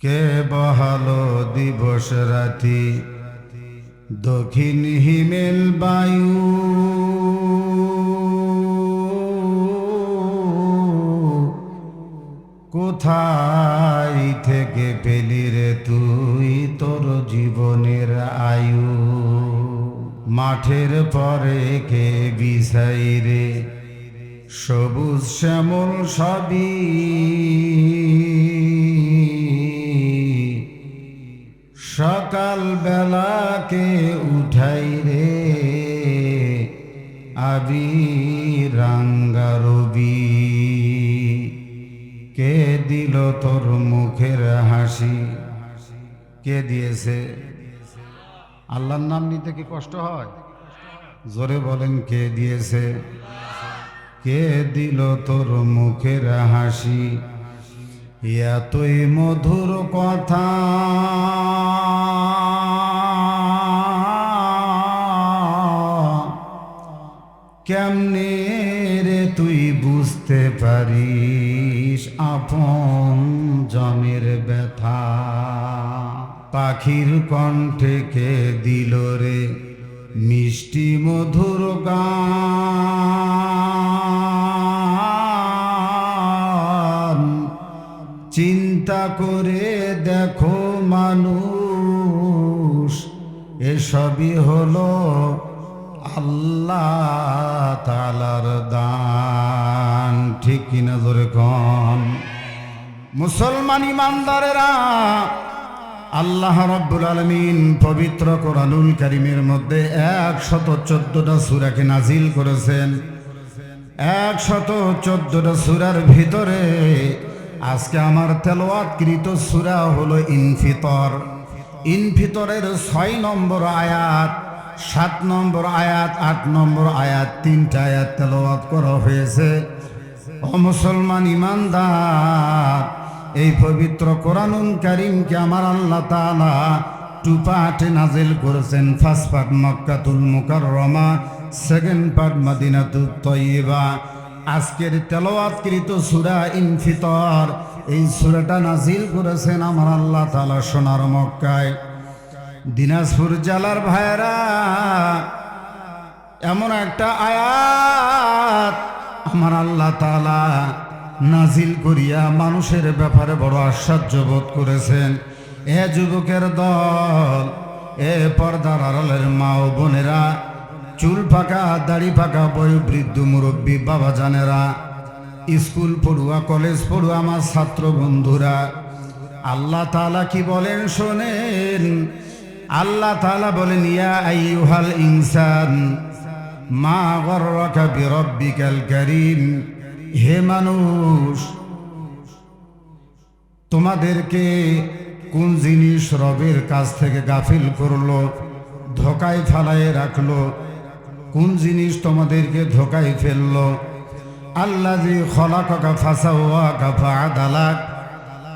কে বহালো দিবস রাতি দক্ষিণ হিমেল বায়ু কোথায় থেকে পেলি রে তুই তোর জীবনের আয়ু মাঠের পরে কে বিছাই রে সবুজ শ্যামল সবই সকাল বেলাকে উঠাই রে আবি রাঙ্গা রবি কে দিল তোর মুখের হাসি কে দিয়েছে আল্লাহর নাম নিতে কি কষ্ট হয় জোরে বলেন কে দিয়েছে কে দিল তোর মুখের হাসি এতই মধুর কথা কেমনে রে তুই বুঝতে পারিস আপন জনের ব্যথা পাখির কণ্ঠে কে দিল রে মিষ্টি মধুর গান চিন্তা করে দেখো মানুষ এসবই হলো আল্লাহ তাআলার দান ঠিক কিনা জোরে কোন মুসলমান ইমানদারেরা আল্লাহ রাব্বুল আলামিন পবিত্র কোরআনুল কারীমের মধ্যে 114টা সূরাকে নাজিল করেছেন 114টা সূরার ভিতরে আজকে আমার তেলাওয়াতকৃত সূরা হলো ইনফিতর ইনফিতরের 6 নম্বর আয়াত 7 নম্বর আয়াত 8 নম্বর আয়াত 3টা আয়াত তেলাওয়াত করা হয়েছে ও মুসলমান ইমানদার এই পবিত্র কোরআনুল কারীমকে আমার আল্লাহ তাআলা টুপাটে নাজিল করেছেন ফার্স্ট পার্ট মক্কাতুল মুকাররমা সেকেন্ড পার্ট মদিনাতুত তয়্যিবা আজকের তেলাওয়াতকৃত সূরা ইনফিতর এই সূরাটা নাজিল করেছেন আমার আল্লাহ তাআলা সোনার মক্কায় দিনাজপুর জেলার ভাইরা এমন একটা আয়াত আমার আল্লাহ তাআলা নাজিল করিয়া মানুষের ব্যাপারে বড় আশ্চর্য বোধ করেছেন এ যুবকের দল এ পর্দার আড়ালের মা ও বোনেরা চুল পাকা দাড়ি পাকা বয়োবৃদ্ধ মুরব্বী বাবা জানেরা স্কুল পড়ুয়া কলেজ পড়ুয়া আমার ছাত্র বন্ধুরা আল্লাহ তাআলা কি বলেন শোনেন আল্লাহ তাআলা বলেন ইয়া আইয়ুহাল ইনসান মা গররাকা বিরব্বিকাল কারীম হে মানুষ তোমাদেরকে কোন জিনিস রবের কাছ থেকে গাফিল করলো ধোকায় ফালায় রাখলো কোন জিনিস তোমাদেরকে ধোকায় ফেললো আল্লাযী খলাকাকা ফাসাওয়াকা ফাআদালাক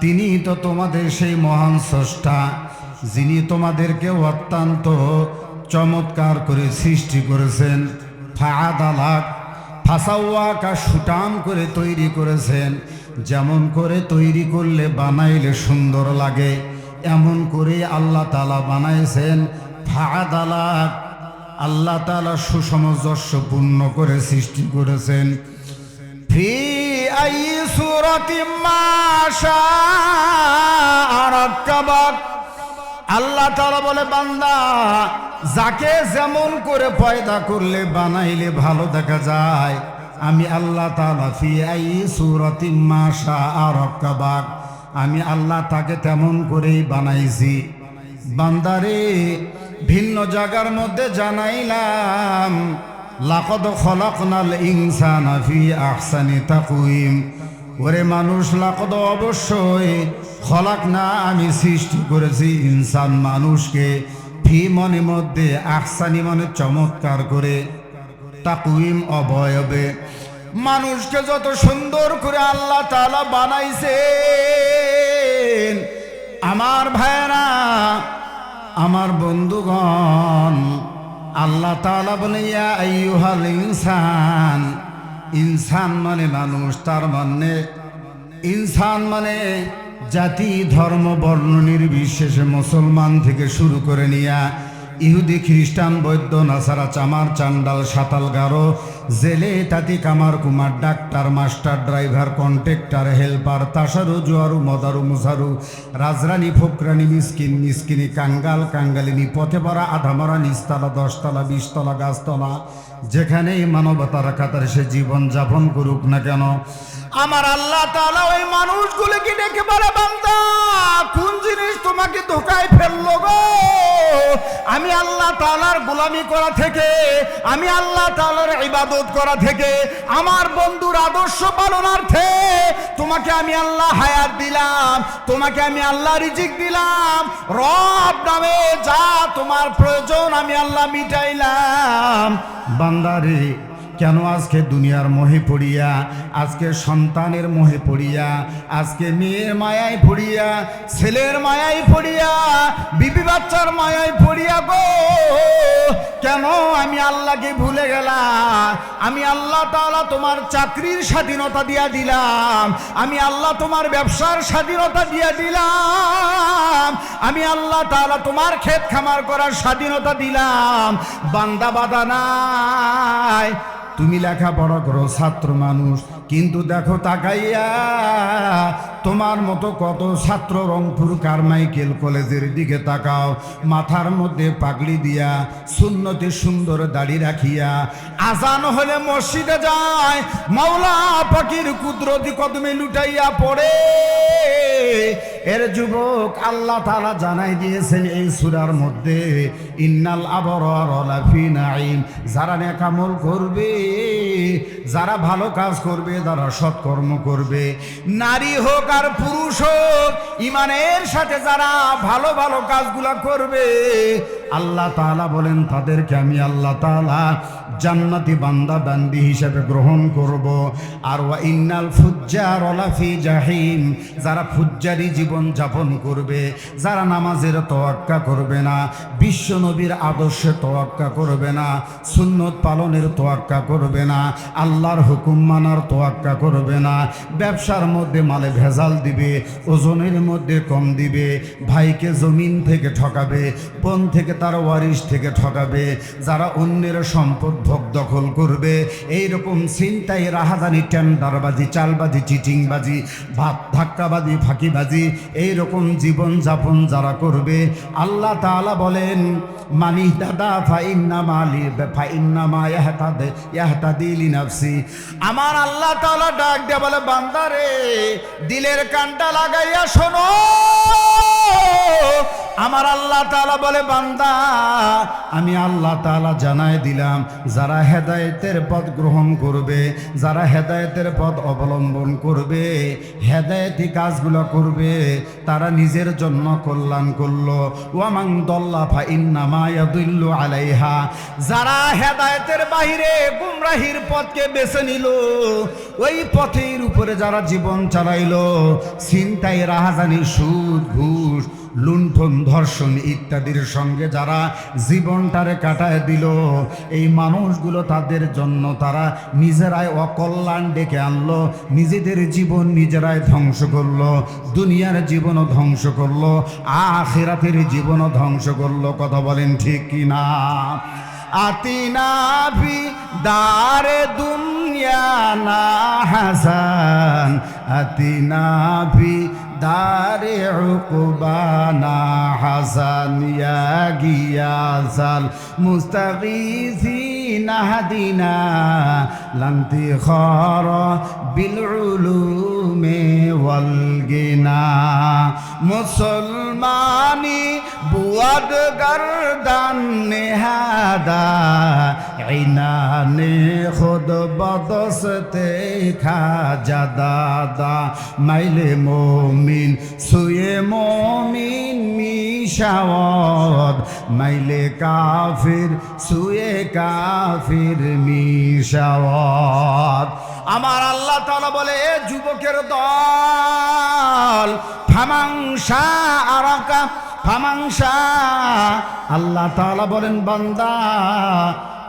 তিনি তো তোমাদের সেই মহান স্রষ্টা যিনি তোমাদেরকে অত্যন্ত চমৎকার করে সৃষ্টি করেছেন ফাআদালাক ফাসাওয়াকা সুটাম করে তৈরি করেছেন যেমন করে তৈরি করলে বানাইলে সুন্দর লাগে এমন করে আল্লাহ তাআলা বানাইছেন ফাআদালাক আল্লাহ তাআলা সুষম যশপূর্ণ করে সৃষ্টি করেছেন ফি আই সূরাতিম মা শাআ রাক্কাবাক আল্লাহ তাআলা বলে বান্দা যাকে যেমন করে পয়দা করলে বানাইলে ভালো দেখা যায় আমি আল্লাহ তাআলা ফি আই সূরাতিম মা শাআ রাক্কাবাক আমি আল্লাহ তাকে তেমন করেই বানাইছি বান্দারে ভিন্ন জায়গার মধ্যে জানাইলাম লাকাদ খলাকনাল ইনসানা ফি আহসানি তাকওয়িম ওরে মানুষ লাকাদ অবশ্যই খলাকনা আমি সৃষ্টি করেছি ইনসান মানুষকে ফি মনে মধ্যে আহসানি মানে চমৎকার করে তাকওয়িম অবয়বে মানুষকে যত সুন্দর করে আল্লাহ তাআলা বানাইছেন আমার ভাইরা আমার বন্ধুগণ আল্লাহ তাআলা বলে ইয়া আইয়ুহাল ইনসান ইনসান মানে মানুষ তার মানে ইনসান মানে জাতি ধর্ম বর্ণ নির্বিশেষে মুসলমান থেকে শুরু করে নিয়া ইহুদি খ্রিস্টান বৌদ্ধ নাসারা চামার চান্ডাল সাতাল গারো জেলে তাঁতি কামার কুমার doctor master driver contractor helper তাসারু জোয়ারু মদারু মুসারু রাজরানী ফোকরানি মিসকিন মিসকিনি কাঙ্গাল কাঙ্গালিনী পথে পড়া আধামরা নিচতলা 10 তলা 20 তলা গাছতলা যেখানেই মানবতার কাতারে সে জীবন যাপন করুক না কেন, আমার আল্লাহ তাআলা ওই মানুষগুলোকে ডেকে বলে, বান্দা কোন জিনিস তোমাকে ধোকায় ফেললো গো? আমি আল্লাহ তাআলার গোলামি করা থেকে, আমি আল্লাহ তাআলার ইবাদত করা থেকে, আমার বন্ধুর আদর্শ পালনার্থে তোমাকে আমি আল্লাহ হায়াত দিলাম, তোমাকে আমি আল্লাহ রিজিক দিলাম, রব নামে যা তোমার প্রয়োজন আমি আল্লাহ মিটাইলাম। বান্দারে কেন আজকে দুনিয়ার মোহে পড়িয়া, আজকে সন্তানের মোহে পড়িয়া, আজকে মেয়ের মায়ায় পড়িয়া, ছেলের মায়ায় পড়িয়া, বিবি বাচ্চার মায়ায় পড়িয়া গো কেন আমি আল্লাহকে ভুলে গেলাম? আমি আল্লাহ তাআলা তোমার চাকরির স্বাধীনতা দিয়া দিলাম, আমি আল্লাহ তোমার ব্যবসার স্বাধীনতা দিয়া দিলাম, আমি আল্লাহ তাআলা তোমার ক্ষেত খামার করার স্বাধীনতা দিলাম, বান্দা বাধা নাই। তুমি লেখাপড়া করো, ছাত্র মানুষ, কিন্তু দেখো তাকাইয়া তোমার মতো কত ছাত্র রংপুর কারমাইকেল কলেজের দিকে তাকাও, মাথার মধ্যে পাগড়ি দিয়া সুন্নতে সুন্দর দাড়ি রাখিয়া আজান হলে মসজিদে যায়, মাওলা পাকির কুদরতি কদমে লুটাইয়া পড়ে। এর যুবক আল্লাহ তাআলা জানাই দিয়েছেন এই সূরার মধ্যে, ইন্নাল আবরার লাফি নাঈম, যারা নেক আমল করবে, যারা ভালো কাজ করবে, যারা সৎকর্ম করবে, নারী হোক আর পুরুষ হোক, ইমানের সাথে যারা ভালো ভালো কাজগুলা করবে, আল্লাহ তাআলা বলেন তাদেরকে আমি আল্লাহ তাআলা জান্নাতি বান্দা বান্দি হিসেবে গ্রহণ করব। আর ওয়া ইন্নাল ফুজ্জার লাফি জাহিম, যারা ফুজ্জারি জীবন যাপন করবে, যারা নামাজের তোয়াক্কা করবে না, বিশ্ব নবীর আদর্শে তোয়াক্কা করবে না, সুন্নত পালনের তোয়াক্কা করবে না, আল্লাহর হুকুম মানার তোয়াক্কা করবে না, ব্যবসার মধ্যে মালে ভেজাল দিবে, ওজনের মধ্যে কম দিবে, ভাইকে জমিন থেকে ঠকাবে, বোন থেকে তার ওয়ারিশ থেকে ঠকাবে, যারা অন্যের সম্পদ ভোগ দখল করবে, এইরকম ছিনতাই রাহাজানি টেন্ডারবাজি চালবাজি চিটিংবাজি ভাত ধাক্কাবাজি ফাঁকিবাজি এইরকম জীবন যাপন যারা করবে, আল্লাহ তাআলা বলেন মানি দাদা ফাইন্নামা ইয়াহতাদি লিনাফসি। আমার আল্লাহ তাআলা ডাক দিয়ে বলে, বান্দারে দিলের কানটা লাগাইয়া শোনো, আমার আল্লাহ তাআলা বলে, বান্দা আমি আল্লাহ তাআলা জানাই দিলাম, যারা হেদায়েতের পথ গ্রহণ করবে, যারা হেদায়েতের পথ অবলম্বন করবে, হেদায়েতি কাজগুলো করবে, তারা নিজের জন্য কল্যাণ করলো। ওয়ামান দাল্লা ফাইন্নামা ইয়াদুল্লু আলাইহা, যারা হেদায়েতের বাহিরে গুমরাহির পথকে বেছে নিল, ওই পথের উপরে যারা জীবন চালাইলো, ছিনতাই রাহাজানি সুদ ঘুষ লুণ্ঠন ধর্ষণ ইত্যাদির সঙ্গে যারা জীবনটারে কাটায় দিল, এই মানুষগুলো তাদের জন্য তারা নিজেরাই অকল্যাণ ডেকে আনলো, নিজেদের জীবন নিজেরাই ধ্বংস করলো, দুনিয়ার জীবনও ধ্বংস করলো, আখিরাতের জীবনও ধ্বংস করলো। কথা বলেন ঠিক কিনা? আতিনা ভি দারে দুনিয়া না হাসান, আতিনা ভি দারে উকবানা হাসান, ইয়া গিয়াসাল মুস্তাগীসিনা হাদিনা লান্তি খারা বিল উলুমে ওয়াল গিনা। মুসলমানি বুয়াদ গর্দান নেহাদা, ইনানে খুদ বদস্তে খাজা দাদা, মাইলে মোমিন সুয়ে মোমিন মিশাওয়াদ, মাইলে কাফির সুয়ে কাফির মিশাওয়াদ। আমার আল্লাহ তাআলা বলে, এ যুবকের দল, ফামাংশা আরাকা ফামাংশা, আল্লাহ তাআলা বলেন বান্দা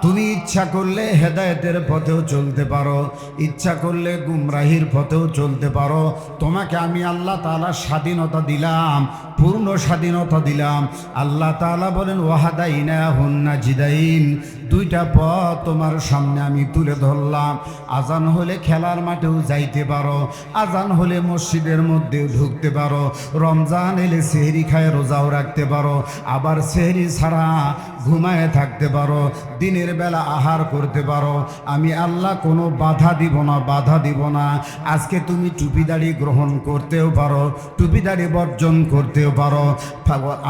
তুমি ইচ্ছা করলে হেদায়েতের পথেও চলতে পারো, ইচ্ছা করলে গুমরাহির পথেও চলতে পারো। তোমাকে আমি আল্লাহ তাআলা স্বাধীনতা দিলাম, পূর্ণ স্বাধীনতা দিলাম। আল্লাহ তাআলা বলেন ওয়াহাদাইনাহুন নাজিদাইন, দুইটা পথ তোমার সামনে আমি তুলে ধরলাম। আজান হলে খেলার মাঠেও যাইতে পারো, আজান হলে মসজিদের মধ্যেও ঢুকতে পারো, রমজান এলে সেহরি খায় রোজাও রাখতে পারো, আবার সেহরি ছাড়া ঘুমায় থাকতে পারো, দিনের বেলা আহার করতে পারো। আমি আল্লাহ কোনো বাধা দিব না, বাধা দিব না। আজকে তুমি টুপি দাড়ি গ্রহণ করতেও পারো, টুপি দাড়ি বর্জন করতেও পারো।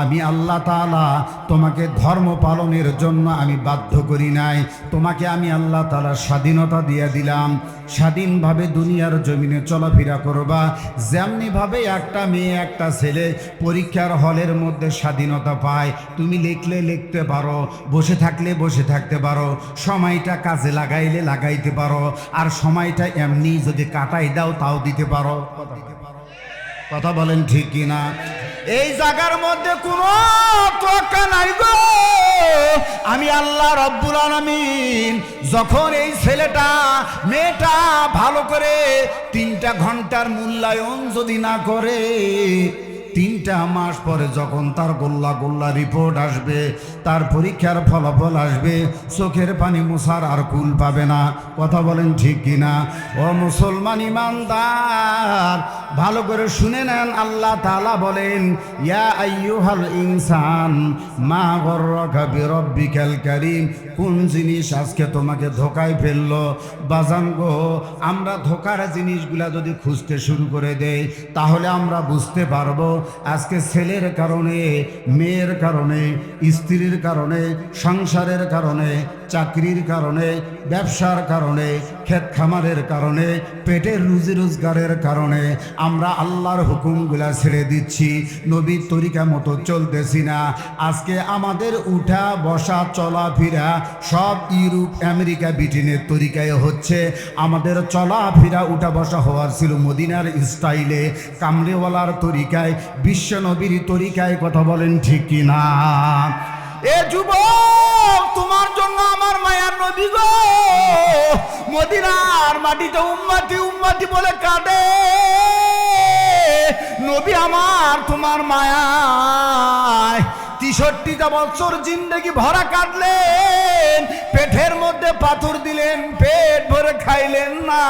আমি আল্লাহ তাআলা তোমাকে ধর্ম পালনের জন্য আমি বাধ্য করি নাই। তোমাকে আমি আল্লাহ তাআলা স্বাধীনতা দিয়ে দিলাম, স্বাধীনভাবে দুনিয়ার জমিনে চলাফেরা করবা। যেমনিভাবে একটা মেয়ে একটা ছেলে পরীক্ষার হলের মধ্যে স্বাধীনতা পায়, তুমি লিখলে লিখতে পারো, বসে থাকলে বসে থাকতে পারো, সময়টা কাজে লাগাইলে লাগাইতে পারো, আর সময়টা এমনি যদি কাটাই দাও তাও দিতে পারো। কথা বলেন ঠিক কিনা? এই জায়গার মধ্যে কোনো তোয়াক্কা নাই গো। আমি আল্লাহ রব্বুল আলামিন যখন এই ছেলেটা মেয়েটা ভালো করে 3টা ঘন্টার মূল্যায়ন যদি না করে, 3টা মাস পরে যখন তার গোল্লা গোল্লা রিপোর্ট আসবে, তার পরীক্ষার ফলাফল আসবে, চোখের পানি মোছার আর কুল পাবে না। কথা বলেন ঠিক কিনা? ও মুসলমান ইমানদার, ভালো করে শুনে নেন। আল্লাহ তাআলা বলেন ইয়া আইয়ুহাল ইনসান মা গররাকা বিরব্বিকাল কারীম। কোন জিনিস আজকে তোমাকে ধোকায় ফেললো? বাজান গো, আমরা ধোকার জিনিসগুলা যদি খুঁজতে শুরু করে দেই তাহলে আমরা বুঝতে পারবো আজকে ছেলের কারণে, মেয়ের কারণে, স্ত্রীর কারণে, সংসারের কারণে, চাকরির কারণে, ব্যবসার কারণে, ক্ষেত খামারের কারণে, পেটের রুজি রোজগারের কারণে আমরা আল্লাহর হুকুমগুলা ছেড়ে দিচ্ছি, নবীর তরিকা মতো চলতেছি না। আজকে আমাদের উঠা বসা চলাফেরা সব ইউরোপ আমেরিকা ব্রিটেনের তরিকায় হচ্ছে। আমাদের চলাফেরা উঠা বসা হওয়ার ছিল মদিনার স্টাইলে, কামলিওয়ালার তরিকায়, বিশ্ব নবীর তরিকায়। কথা বলেন ঠিক কিনা? এ যুবক, তোমার জন্য আমার মায়ার নবী গো মদিনার মাটিতে উম্মতি উম্মতি বলে কাঁদে। নবী আমার তোমার মায়ায় 63টা বছর জিন্দেগি ভরা কাটলেন, পেটের মধ্যে পাথর দিলেন, পেট ভরে খাইলেন না।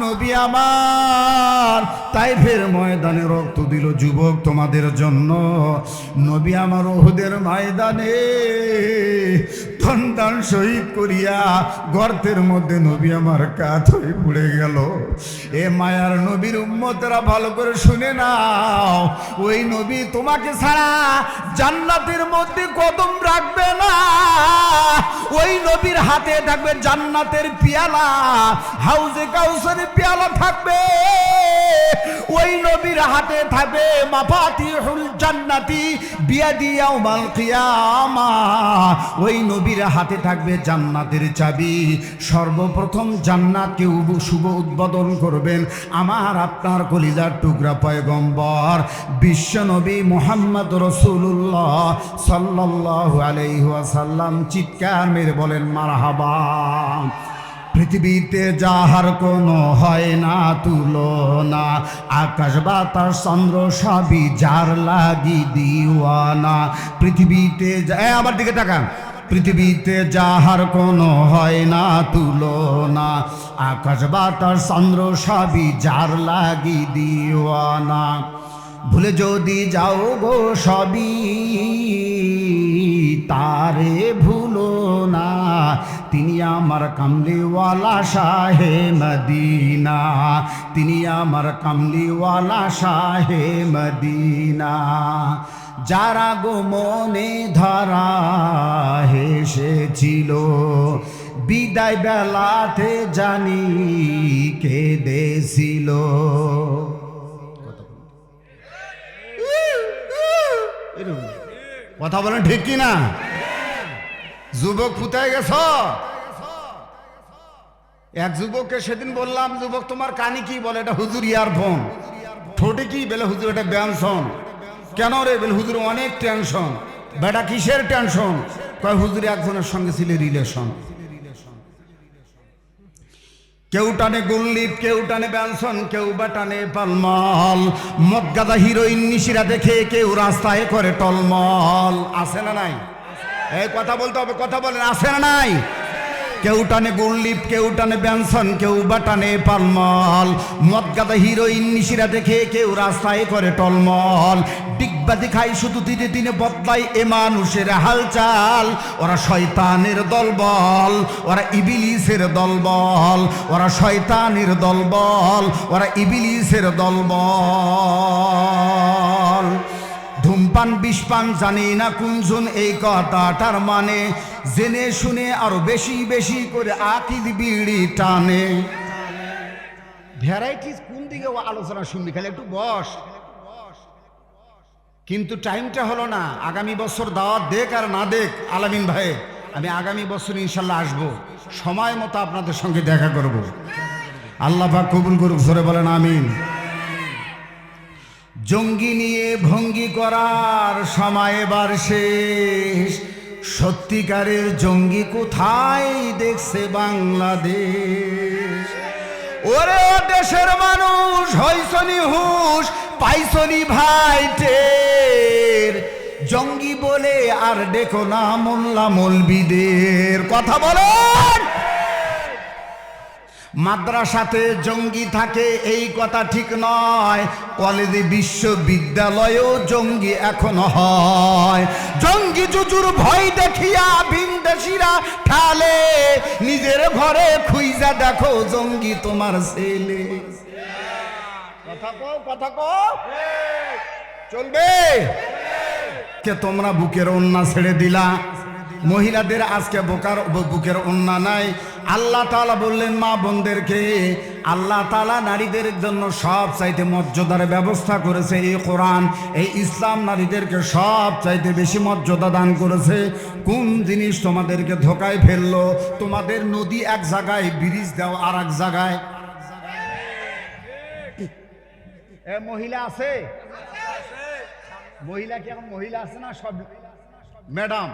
নবী আমার তাইফের ময়দানে রক্ত দিল যুবক তোমাদের জন্য। নবী আমার উহুদের ময়দানে সন্তান শহীদ করিয়া গর্তের মধ্যে নবী আমার কাত হয়ে পড়ে গেল। এ মায়ার নবীর উম্মতেরা ভালো করে শুনে নাও, ওই নবী তোমাকে ছাড়া জান্নাতের মধ্যে কদম রাখবে না। ওই নবীর হাতে থাকবে জান্নাতের পেয়ালা, হাউজে কাউসারের পেয়ালা থাকবে। ওই নবীর হাতে থাকবে মাফাতিহুল জান্নাতি বিয়াদি ইয়াউমাল কিয়ামা। ওই নবীর হাতে থাকবে জান্নাতের চাবি। সর্বপ্রথম জান্নাতকে শুভ উদ্বোধন করবেন আমার আপনার কলিজার টুকরা পয়গম্বর বিশ্ব নবী মুহাম্মদ রাসূলুল্লাহ সাল্লাল্লাহু আলাইহি ওয়াসাল্লাম। চিৎকার মেরে বলেন মারহাবা। পৃথিবীতে যাহার কোনো হয় না তুলনা, আকাশ বাতাস চন্দ্র সবই যার লাগি দিওয়ানা। পৃথিবীতে আমার দিকে তাকান। পৃথিবীতে যাহার কোনো হয় না তুলনা, আকাশ বাতাস চন্দ্র সবই যার লাগি দিওয়ানা। ভুলে যদি যাও গো সবই তারে ভুলো না, তিনি আমার কামলিওয়ালা শাহে মদিনা, তিনি আমার কামলিওয়ালা শাহে মদিনা। যারা গো মনে ধরা হেসেছিল বিদায় বেলাতে জানি কেঁদেছিল। কথা বলেন ঠিক কিনা? যুবক কোথায় গেছ? এক যুবককে সেদিন বললাম, যুবক তোমার কানে কি? বলে এটা হুজুর ইয়ারফোন। ঠোঁটে কি? বলে হুজুর এটা ব্যঞ্জন। কেন রে? বলে হুজুর অনেক টেনশন। বেটা কিসের টেনশন? কয় হুজুর একজনের সঙ্গে ছিল রিলেশন। কেউ টানে গুল্লিপ, কেউ টানে ব্যঞ্জন, কেউ বা টানে পালমল, মদ গাদা হিরোইন নিশিরা দেখে কেউ রাস্তায় করে টলমল। আছে না নাই? এই কথা বলতে হবে, কথা বলেন, আছে না নাই? কেউ টানে গুল্লিপ, কেউ টানে ব্যঞ্জন, কেউ বা টানে পালমল, মদ গাদা হিরোইন নিশিরা দেখে কেউ রাস্তায় করে টলমল। ডিগবাজি খাই শুধু দিনে দিনে বদলায় এ মানুষের হালচাল। ওরা শয়তানের দলবল, ওরা ইবিলিসের দলবল, ওরা শয়তানের দলবল, ওরা ইবিলিসের দলবল। ধূমপান বিষপান জানি না কোনজন, এই কথাটার মানে জেনে শুনে আরো বেশি বেশি করে আকিদ বিড়ি টানে। ভ্যারাইটিস কোন দিকে আলোচনা শুনবি, খালি একটু বস। কিন্তু টাইমটা হলো না। আগামী বছর দাওয়াত দেখ আর না দেখ আলামিন ভাই, আমি আগামী বছর ইনশাল্লাহ আসবো, সময় মতো আপনাদের সঙ্গে দেখা করব। আল্লাহ পাক কবুল করুক, জোরে বলেন আমিন। জঙ্গি নিয়ে ভঙ্গি করার সময় এবার শেষ। সত্যিকারের জঙ্গি কোথায় দেখছে বাংলাদেশ? ওরে ও দেশের মানুষ, হইছনি হুশ, পাইছনি ভাই টের। জঙ্গি বলে আর দেখো না মোল্লা মৌলবীদের। কথা বলেন। মাদ্রাসাতে জঙ্গি থাকে এই কথা ঠিক নয়, কলেজে বিশ্ববিদ্যালয়েও জঙ্গি এখনো হয়। জঙ্গি জুজুর ভয় দেখিয়া ভিনদেশীরা ঠালে, নিজের ঘরে খুইজা দেখো জঙ্গি তোমার ছেলে। কথা কও, কথা কও, চলবে কে? তোমরা বুকের ওন্না ছেড়ে দিলা, মহিলাদের আজকে বুকের ওন্না নাই। আল্লাহ তাআলা বললেন মা বোনদেরকে, আল্লাহ তাআলা নারীদের জন্য সব চাইতে মর্যাদার ব্যবস্থা করেছে। এই কোরআন, এই ইসলাম নারীদেরকে সব চাইতে বেশি মর্যাদা দান করেছে। কোন জিনিস তোমাদেরকে ধোকায় ফেললো? তোমাদের নদী এক জায়গায়, ব্রিজ দাও আর এক জায়গায়। এ মহিলা আছে? মহিলা কি এখন মহিলা আছে না? সব ম্যাডাম।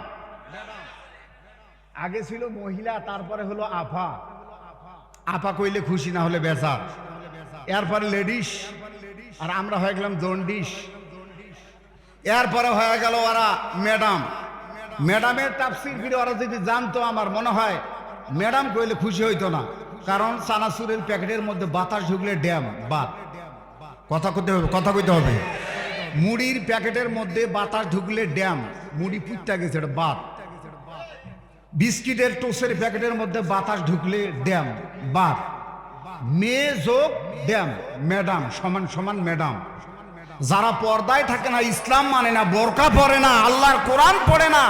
আগে ছিল মহিলা, তারপরে হলো আফা। আফা কইলে খুশি, না হলে বেজার। এরপরে লেডিস, আর আমরা হয়ে গেলাম জন্ডিস। এরপরে হয়ে গেল ওরা ম্যাডাম। ম্যাডামের তাফসীর ফিরে ওরা যদি জানতো, আমার মনে হয় ম্যাডাম কইলে খুশি হইতো না। কারণ চানাচুরের প্যাকেটের মধ্যে বাতাস ঢুকলে ড্যাম বাত। কথা কইতে হবে, কথা কইতে হবে। মুড়ির প্যাকেটের মধ্যে বাতাস ঢুকলে ড্যাম, মুড়ি পুইটা গেছে, এটা বাত। বিস্কিটের টোসের প্যাকেটের মধ্যে বাতাস ঢুকলে ড্যাম বাত। মেয়ে যোগ ড্যাম, ম্যাডাম সমান সমান ম্যাডাম। যারা পর্দায় থাকে না, ইসলাম মানে না, বোরকা পরে না, আল্লাহর কোরআন পড়ে না,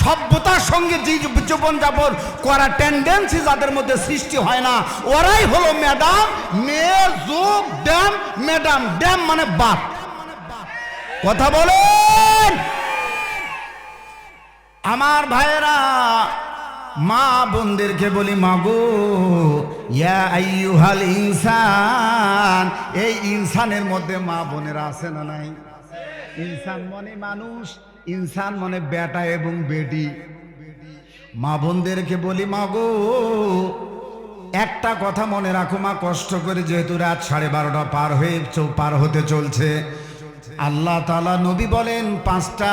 সভ্যতার সঙ্গে যে জীবন যাপন করা টেন্ডেন্সি যাদের মধ্যে সৃষ্টি হয় না, ওরাই হলো ম্যাডাম। মেয়ে যোগ ড্যাম, ম্যাডাম ড্যাম মানে বাত। কথা বলেন আমার ভাইয়েরা। মা বোনদেরকে বলি, মাগো ইয়া আইয়ুহাল ইনসান, এই ইনসানের মধ্যে মা বোনেরা আছে না নাই? ইনসান মনে মানুষ, ইনসান মনে বেটা এবং বেটি। মা বোনদেরকে বলি, মাগো একটা কথা মনে রাখো মা, কষ্ট করে, যেহেতু রাত 12:30 পার হতে চলছে। আল্লাহ তাআলা নবী বলেন 5টা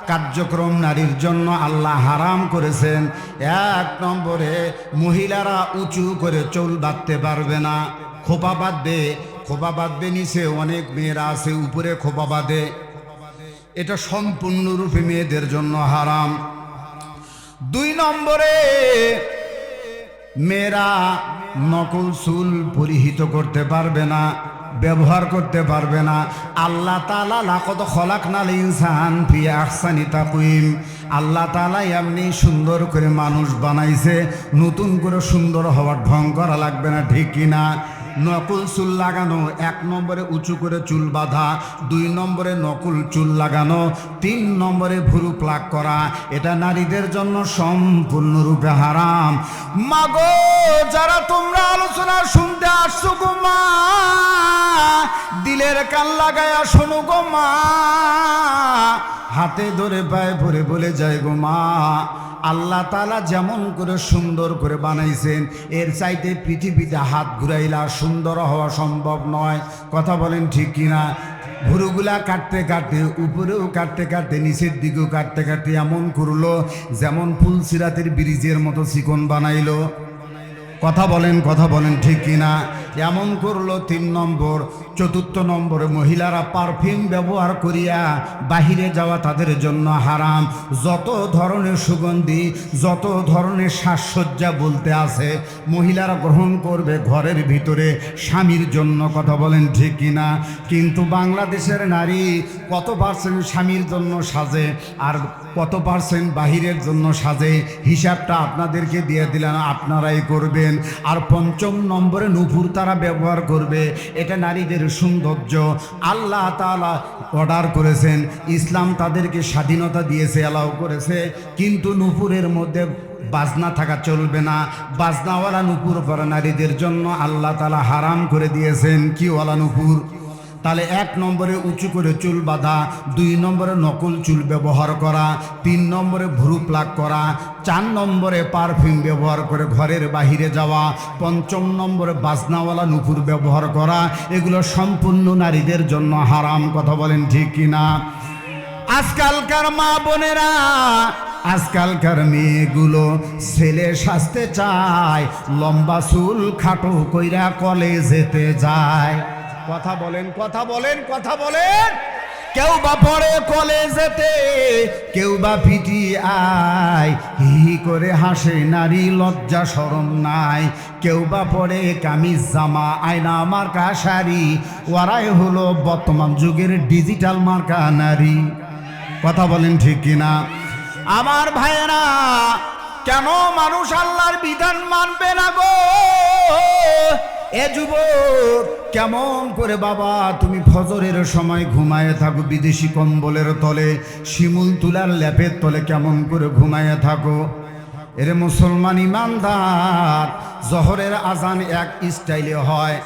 কার্যক্রম নারীর জন্য আল্লাহ হারাম করেছেন। 1 নম্বরে, মহিলারা উঁচু করে চুল বাঁধতে পারবে না, খোপা বাঁধবে। খোপা বাঁধবে নিচে, অনেক মেয়েরা আছে উপরে খোপা বাঁধে, এটা সম্পূর্ণরূপে মেয়েদের জন্য হারাম। 2 নম্বরে, মেয়েরা নকল চুল পরিহিত করতে পারবে না, ব্যবহার করতে পারবে না। আল্লাহ তাআলা লাকাদ খলাকনাল ইনসান ফি আহসানি তাকওয়িম, আল্লাহ তাআলা এমনি সুন্দর করে মানুষ বানাইছে, নতুন করে সুন্দর হওয়ার ঢং করা লাগবে না, ঠিক কিনা? নকল চুল লাগানো, 1 নম্বরে উঁচু করে চুল বাঁধা, 2 নম্বরে নকল চুল লাগানো, 3 নম্বরে ভুরু প্লাক করা, এটা নারীদের জন্য সম্পূর্ণরূপে হারাম। মাগো যারা তোমরা আলোচনা শুনতে আসছো গো মা, দিলের কান লাগায়া শোনো গো মা, হাতে ধরে পায়ে পড়ে বলে যায় গো মা, আল্লাহ তাআলা যেমন করে সুন্দর করে বানাইছেন এর চাইতে পৃথিবীতে হাত ঘুরাইলা সুন্দর হওয়া সম্ভব নয়। কথা বলেন ঠিক কিনা? ভুরুগুলা কাটতে কাটতে, উপরেও কাটতে কাটতে, নিচের দিকেও কাটতে কাটতে এমন করলো যেমন ফুলসিরাতের ব্রিজের মতো চিকন বানাইলো। কথা বলেন ঠিক কিনা? এমন করলো 3 নম্বর। 4 নম্বরে মহিলারা পারফিউম ব্যবহার করিয়া বাহিরে যাওয়া তাদের জন্য হারাম। যত ধরনের সুগন্ধি, যত ধরনের সাজসজ্জা বলতে আছে মহিলারা গ্রহণ করবে ঘরের ভিতরে স্বামীর জন্য। কথা বলেন ঠিক কিনা? কিন্তু বাংলাদেশের নারী কত পার্সেন্ট স্বামীর জন্য সাজে আর কত পার্সেন্ট বাহিরের জন্য সাজে, হিসাবটা আপনাদেরকে দিয়ে দিলেন, আপনারাই করবেন। আর 5ম নম্বরে নুপুর তারা ব্যবহার করবে। এটা নারীদের সৌন্দর্য। আল্লাহ তাআলা অর্ডার করেছেন, ইসলাম তাদেরকে স্বাধীনতা দিয়েছে, অ্যালাউ করেছে, কিন্তু নুপুরের মধ্যে বাজনা থাকা চলবে না। বাজনাওয়ালা নুপুর পরা নারীদের জন্য আল্লাহ তাআলা হারাম করে দিয়েছেন। কি ওয়ালা নুপুর? তাহলে 1 নম্বরে উঁচু করে চুল বাঁধা, 2 নম্বরে নকল চুল ব্যবহার করা, 3 নম্বরে ভ্রু প্লাক করা, 4 নম্বরে পারফিউম ব্যবহার করে ঘরের বাহিরে যাওয়া, 5ম নম্বরে বাজনাওয়ালা নুপুর ব্যবহার করা, এগুলো সম্পূর্ণ নারীদের জন্য হারাম। কথা বলেন ঠিক কিনা? আজকালকার মা বোনেরা, আজকালকার মেয়েগুলো ছেলে সাজতে চায়, লম্বা চুল খাটো কইরা কলেজেতে যায়। কথা বলেন। কেউ বা পড়ে কলেজেতে, কেউ বা পিটিআই, হি করে হাসে নারী, লজ্জা শরম নাই। কেউ বা পড়ে কামিজ জামা, আয়না মার্কা শাড়ি, ওরাই হলো বর্তমান যুগের ডিজিটাল মার্কা নারী। কথা বলেন ঠিক কিনা? আমার ভাইয়েরা, কেন মানুষ আল্লাহর বিধান মানবে না গো? এ যুবক, কেমন করে বাবা তুমি ফজরের সময় ঘুমায়ে থাকো বিদেশি কম্বলের তলে, শিমুল তুলার ল্যাপের তলে কেমন করে ঘুমায়ে থাকো? এরে মুসলমান ইমানদার, জহরের আজান এক স্টাইলে হয়,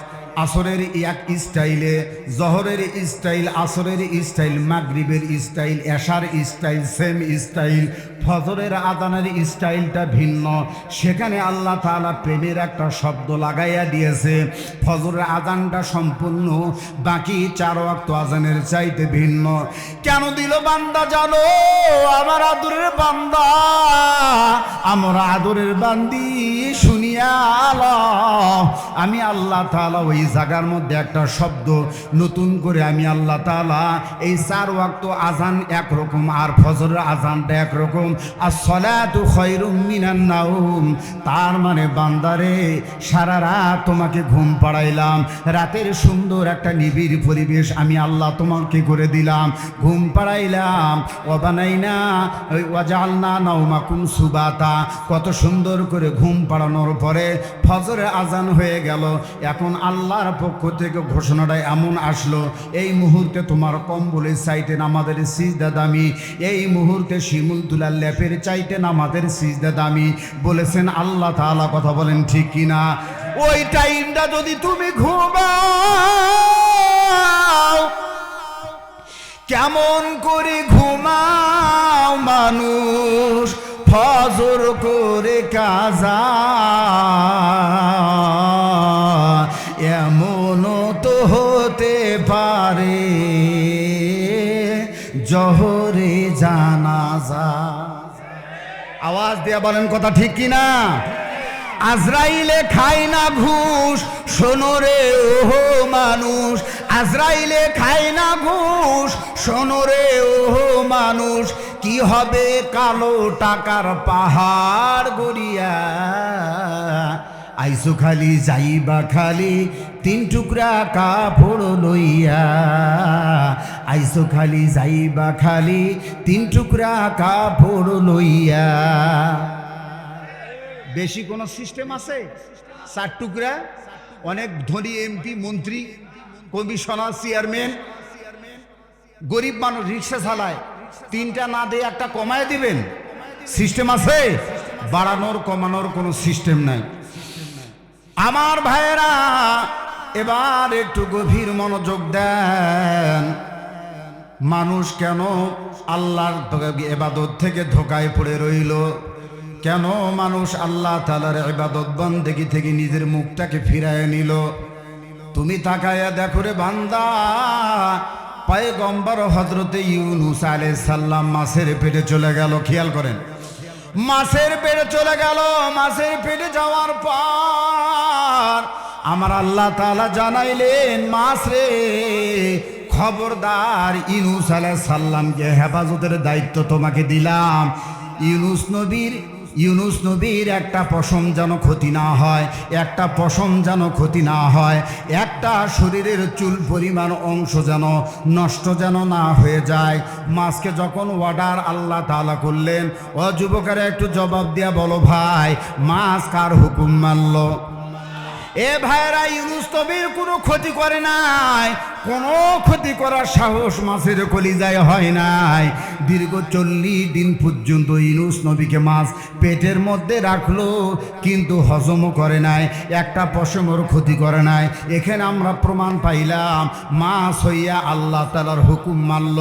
আসরের এক স্টাইলে, জহরের স্টাইল, আসরের স্টাইল, মাগরিবের স্টাইল, এশার স্টাইল, সেম স্টাইল, ফজরের আজানের স্টাইলটা ভিন্ন। সেখানে আল্লাহ তাআলা প্রেমের একটা শব্দ লাগাইয়া দিয়েছে। ফজরের আজানটা সম্পূর্ণ বাকি 4 ওয়াক্ত আজানের চাইতে ভিন্ন। কেন দিল বান্দা জানো? আমার আদরের বান্দা, আমরা আদরের বান্দি শুনিয়া আমি আল্লাহ তাআলা ওই জায়গার মধ্যে একটা শব্দ নতুন করে আমি আল্লাহ তাআলা এই 4 ওয়াক্ত আজান একরকম আর ফজরের আজানটা একরকম। আসসালাতু খায়রুম মিনান নাওম, তার মানে বান্দারে সারা রাত তোমাকে ঘুম পাড়াইলাম, রাতের সুন্দর একটা নিবিড় পরিবেশ আমি আল্লাহ তোমাকে করে দিলাম, ঘুম পাড়াইলাম। ওয়াবানাইনা ওয়াজালনা নাওমাকুম সুবাতা, কত সুন্দর করে ঘুম পাড়ানোর পরে ফজরের আজান হয়ে গেল। এখন আল্লাহর পক্ষ থেকে ঘোষণাটা এমন আসলো, এই মুহূর্তে তোমার কম্বলের চাইতে আমাদের সিজদা দামি, এই মুহূর্তে শিমুল তুলার ল্যাপের চাইতে আমাদের সিজদা দামি বলেছেন আল্লাহ তাআলা। কথা বলেন ঠিক কিনা? ওই টাইমটা যদি তুমি ঘুমাও, কেমন করে ঘুমাও মানুষ ফজর করে কাজা, এমনও তো হতে পারে জহরে জানাজা। আওয়াজ দিয়ে বলেন কথা ঠিক কিনা? আজরাইলে খায় না ঘুষ, শোনো রে ওহো মানুষ, আজরাইলে খায় না ঘুষ, শোনো রে ওহো মানুষ, কি হবে কালো টাকার পাহাড় গড়িয়া, আইসো খালি যাইবা খালি 3 টুকরা কাপড় লইয়া, আইসো খালি যাইবা খালি 3 টুকরা কাপড় লইয়া। বেশি কোনো সিস্টেম আছে? 4 টুকরা। অনেক ধনী এমপি, মন্ত্রী, কমিশনার, চেয়ারম্যান, গরিব মানুষ রিক্সা চালায়, 3টা না দিয়ে 1টা কমায় দিবেন? সিস্টেম আছে? বাড়ানোর কমানোর কোনো সিস্টেম নাই। আমার ভাইয়েরা, এবার একটু গভীর মনোযোগ দেন। মানুষ কেন আল্লাহর ইবাদত থেকে ধোকায় পড়ে রইল? কেন মানুষ আল্লাহ তাআলার ইবাদত বন্দেগী থেকে নিজের মুখটাকে ফিরায় নিল? তুমি তাকায়া দেখো রে বান্দা, পয়গম্বর হযরতে ইউনূস আলাইহিস সালাম মাছের পেটে চলে গেল। খেয়াল করেন, মাছের পেটে চলে গেল। মাছের পেটে যাওয়ার পর আমার আল্লাহ তাআলা জানাইলেন, মাছ রে খবরদার, ইউনূস আলাইহিস সালামকে হেফাজতের দায়িত্ব তোমাকে দিলাম। ইউনূস নবীর একটা পশম যেন ক্ষতি না হয়, একটা পশম যেন ক্ষতি না হয়, একটা শরীরের চুল পরিমাণ অংশ যেন নষ্ট যেন না হয়ে যায়। মাছকে যখন অর্ডার আল্লাহ তাআলা করলেন, ও যুবকেরা একটু জবাব দিয়া বলো ভাই, মাছ কার হুকুম মানল? এ ভাইরা, ইউনূস নবীর কোনো ক্ষতি করে নাই, কোনো ক্ষতি করার সাহস মাছের কলিজায় হয় নাই। দীর্ঘ 40 দিন পর্যন্ত ইউনূস নবীকে মাছ পেটের মধ্যে রাখলো, কিন্তু হজমও করে নাই, একটা পশমর ক্ষতি করে নাই। এখানে আমরা প্রমাণ পাইলাম, মাছ হইয়া আল্লাহ তাআলার হুকুম মানল,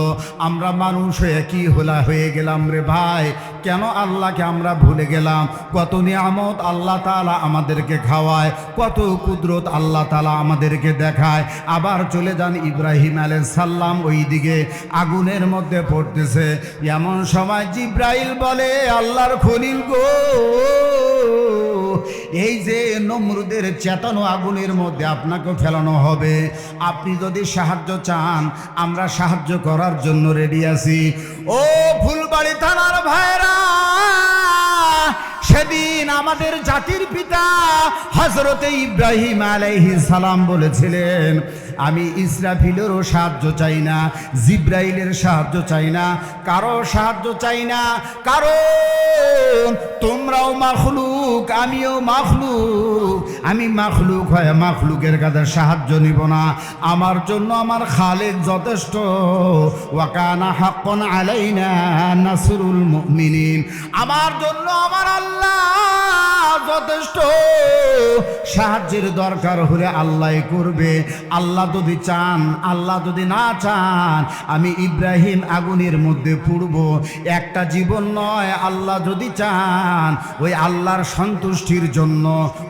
আমরা মানুষ হয়ে কি হয়ে গেলাম রে ভাই? কেন আল্লাহকে আমরা ভুলে গেলাম? কত নিয়ামত আল্লাহ তাআলা আমাদেরকে খাওয়ায়, কত কুদরত আল্লাহ তাআলা আমাদেরকে দেখায়। আবার চলে যান ইব্রাহিম আলাইহিস সালাম, ওই দিকে আগুনের মধ্যে পড়তেছে। এমন সময় জিব্রাইল বলে, আল্লাহর খলিল গো, এই যে নমরুদের চেতন আগুনের মধ্যে আপনাকে ফেলানো হবে, আপনি যদি সাহায্য চান আমরা সাহায্য করার জন্য রেডি আছি। ও ফুলবাড়ি থানার ভাইরা, সেদিন আমাদের জাতির পিতা হযরতে ইব্রাহিম আলাইহিস সালাম বলেছিলেন, আমি ইসরাফিলেরও সাহায্য চাই না, জিব্রাইলের সাহায্য চাই না, কারো সাহায্য চাই না, কারণ তোমরাও মাখলুক, আমিও মাখলুক। আমি মাখলুক হয়ে মাখলুকের কাছে সাহায্য নিব না, আমার জন্য আমার খালেক যথেষ্ট। ওয়া কানা হাক্কান আলাইনা নাসরুল মুমিনিন, আমার জন্য আমার আল্লাহ যথেষ্ট। সাহায্যের দরকার হলে আল্লাহই করবে। আল্লাহ যদি চান, আল্লাহ যদি না চান, আমি ইব্রাহিম আগুনের মধ্যে পুড়ব। একটা জীবন নয়, আল্লাহ যদি চান, ওই আল্লাহর সন্তুষ্টির জন্য,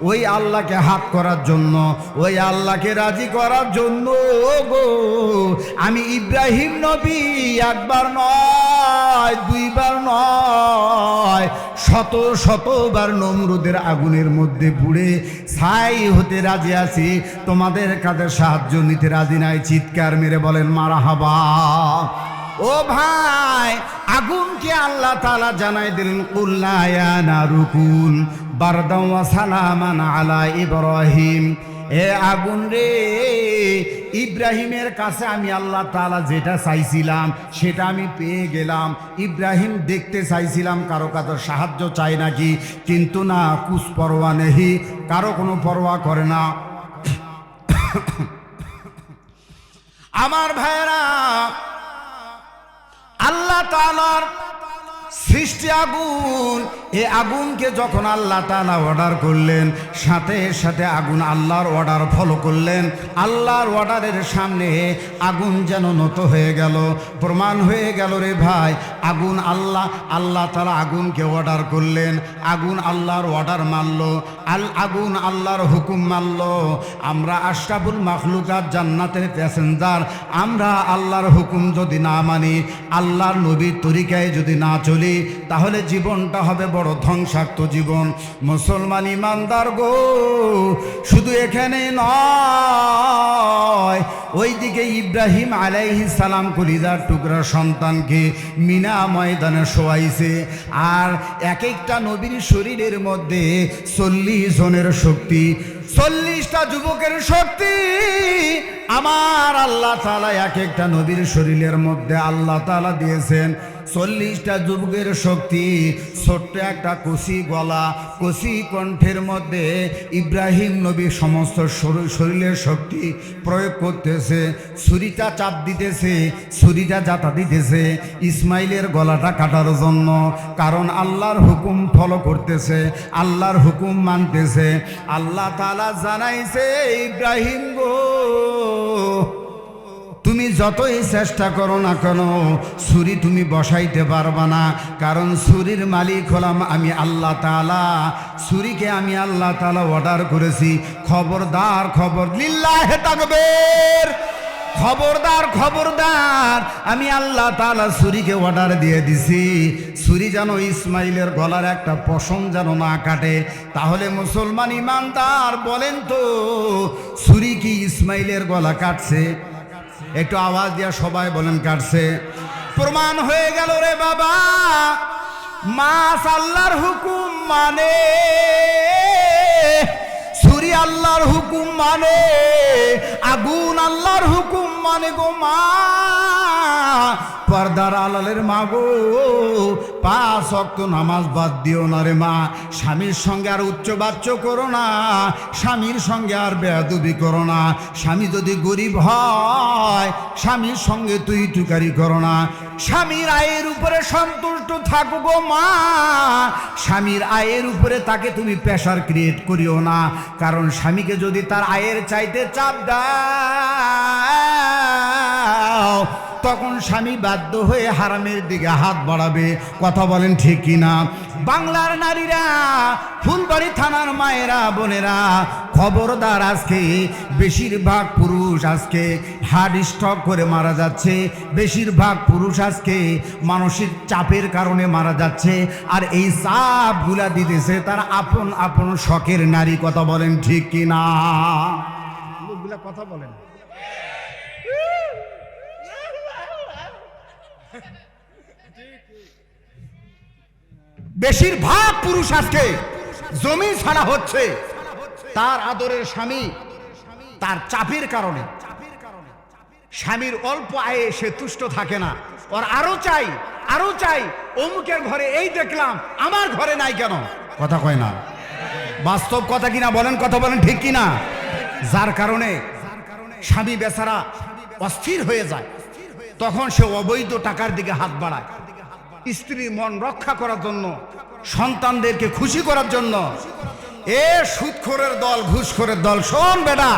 ওই আল্লাহকে হাত করার জন্য, ওই আল্লাহকে রাজি করার জন্য গো, আমি ইব্রাহিম নবী একবার নয়, দুইবার নয়, শত শতবার নমরুদের আগুনের মধ্যে পুড়ে ছাই হতে রাজি আছি। তোমাদের কাছে সাহায্য নিতে রাজি নাই। চিৎকার মেরে বলেন মারহাবা। ও ভাই, আগুনকে আল্লাহ তাআলা জানাই দিলেন, কুল্লা ইয়া নারুকুন বারদাও ওয়া সালামান আলা ইব্রাহিম। এ আগুন রে, ইব্রাহিমের কাছে আমি আল্লাহ তাআলা যেটা চাইছিলাম সেটা আমি পেয়ে গেলাম। ইব্রাহিম দেখতে চাইছিলাম কারো কাছে সাহায্য চাই নাকি, কিন্তু না, কুছ পরোয়া নেহি, কারো কোনো পরোয়া করে না। আমার ভাইরা, আল্লাহ তাআলার সৃষ্টি আগুন, এই আগুনকে যখন আল্লাহ তাআলা অর্ডার করলেন, সাথে সাথে আগুন আল্লাহর অর্ডার ফলো করলেন। আল্লাহর অর্ডারের সামনে আগুন যেন নত হয়ে গেল, প্রমাণ হয়ে গেল রে ভাই, আগুন আল্লাহ তাআলা আগুনকে অর্ডার করলেন, আগুন আল্লাহর অর্ডার মানল, আগুন আল্লাহর হুকুম মানল। আমরা আশরাফুল মাখলুকাত, জান্নাতের প্যাসেঞ্জার, আমরা আল্লাহর হুকুম যদি না মানি, আল্লাহর নবীর তরিকায় যদি না চলি, তাহলে জীবনটা হবে বড় ধ্বংসাত্মক জীবন। মুসলমান ইমানদার গো, শুধু এখানে নয়, ওইদিকে ইব্রাহিম আলাইহিস সালাম কলিজার টুকরা সন্তানকে মিনা ময়দানে শোয়াইছে, আর এক একটা নবীর শরীরের মধ্যে 40 জনের শক্তি, 40টা যুবকের শক্তি আমার আল্লাহ তাআলা এক একটা নবীর শরীরের মধ্যে আল্লাহ তাআলা দিয়েছেন। 40টা যুবকের শক্তি, ছোট্ট একটা কচি গলা, কচি কণ্ঠের মধ্যে ইব্রাহিম নবী সমস্ত শরীরের শক্তি প্রয়োগ করতেছে। ছুরিটা চাপ দিতেছে, ছুরিটা জাতা দিতেছে ইসমাইলের গলাটা কাটার জন্য, কারণ আল্লাহর হুকুম ফলো করতেছে, আল্লাহর হুকুম মানতেছে। আল্লাহ তাআলা জানাইছে, ইব্রাহিম গো, তুমি যতই চেষ্টা করো না কেন ছুরি তুমি বসাইতে পারবা না, কারণ ছুরির মালিক হলাম আমি আল্লাহ তাআলা। ছুরিকে আমি আল্লাহ তাআলা অর্ডার করেছি, খবরদার খবর, লিল্লাহে তাকবীর, খবরদার খবরদার, আমি আল্লাহ তাআলা ছুরিকে অর্ডার দিয়ে দিছি ছুরি যেন ইসমাইলের গলার একটা পশম যেন না কাটে। তাহলে মুসলমান ইমানদার বলেন তো, ছুরি কি ইসমাইলের গলা কাটছে? একটু আওয়াজ দিয়া সবাই বলেন কাটছে। প্রমাণ হয়ে গেল রে বাবা, মাছ আল্লাহর হুকুম মানে, ছুরি আল্লাহর হুকুম মানে, আগুন আল্লাহর হুকুম মানে গো মা। পর্দার আলালের মা গো, 5 ওয়াক্ত নামাজ বাদ দিও না রে মা। স্বামীর সঙ্গে আর উচ্চবাচ্য করো না, স্বামীর সঙ্গে আর বেয়াদবি করো না। স্বামী যদি গরিব হয় স্বামীর সঙ্গে তুই টুকারি করো না। স্বামীর আয়ের উপরে সন্তুষ্ট থাকো গো মা, স্বামীর আয়ের উপরে তাকে তুমি প্রেশার ক্রিয়েট করিও না, কারণ স্বামীকে যদি তার আয়ের চাইতে চাপ দাও তখন স্বামী বাধ্য হয়ে হারামের দিকে হাত বাড়াবে। কথা বলেন ঠিক কিনা? বাংলার নারীরা, ফুলবাড়ি থানার মায়েরা বোনেরা, খবরদার, আজকে বেশিরভাগ পুরুষ আজকে হার্ট স্ট্রোক করে মারা যাচ্ছে, বেশিরভাগ পুরুষ আজকে মানসিক চাপের কারণে মারা যাচ্ছে। আর এই চাপগুলা দিতেছে তার আপন আপন শখের নারী। কথা বলেন ঠিক কিনা? লোকগুলা কথা বলেন। বেশিরভাগ পুরুষ আজকে জমি ছাড়া হচ্ছে তার আদরের স্বামী তার চাপের কারণে। স্বামীর অল্প আয়ে সে তুষ্ট থাকে না, ওর আরো চাই আরো চাই, অমুকের ঘরে এই দেখলাম আমার ঘরে নাই কেন? কথা কয় না, বাস্তব কথা কিনা বলেন, কথা বলেন ঠিক কিনা? যার কারণে স্বামী বেচারা অস্থির হয়ে যায়, তখন সে অবৈধ টাকার দিকে হাত বাড়ায়। স্ত্রীর মন রক্ষা করার জন্য, সন্তানদেরকে খুশি করার জন্য। এ সুদখোরের দল, ঘুষখোরের দল, শোন বেটা,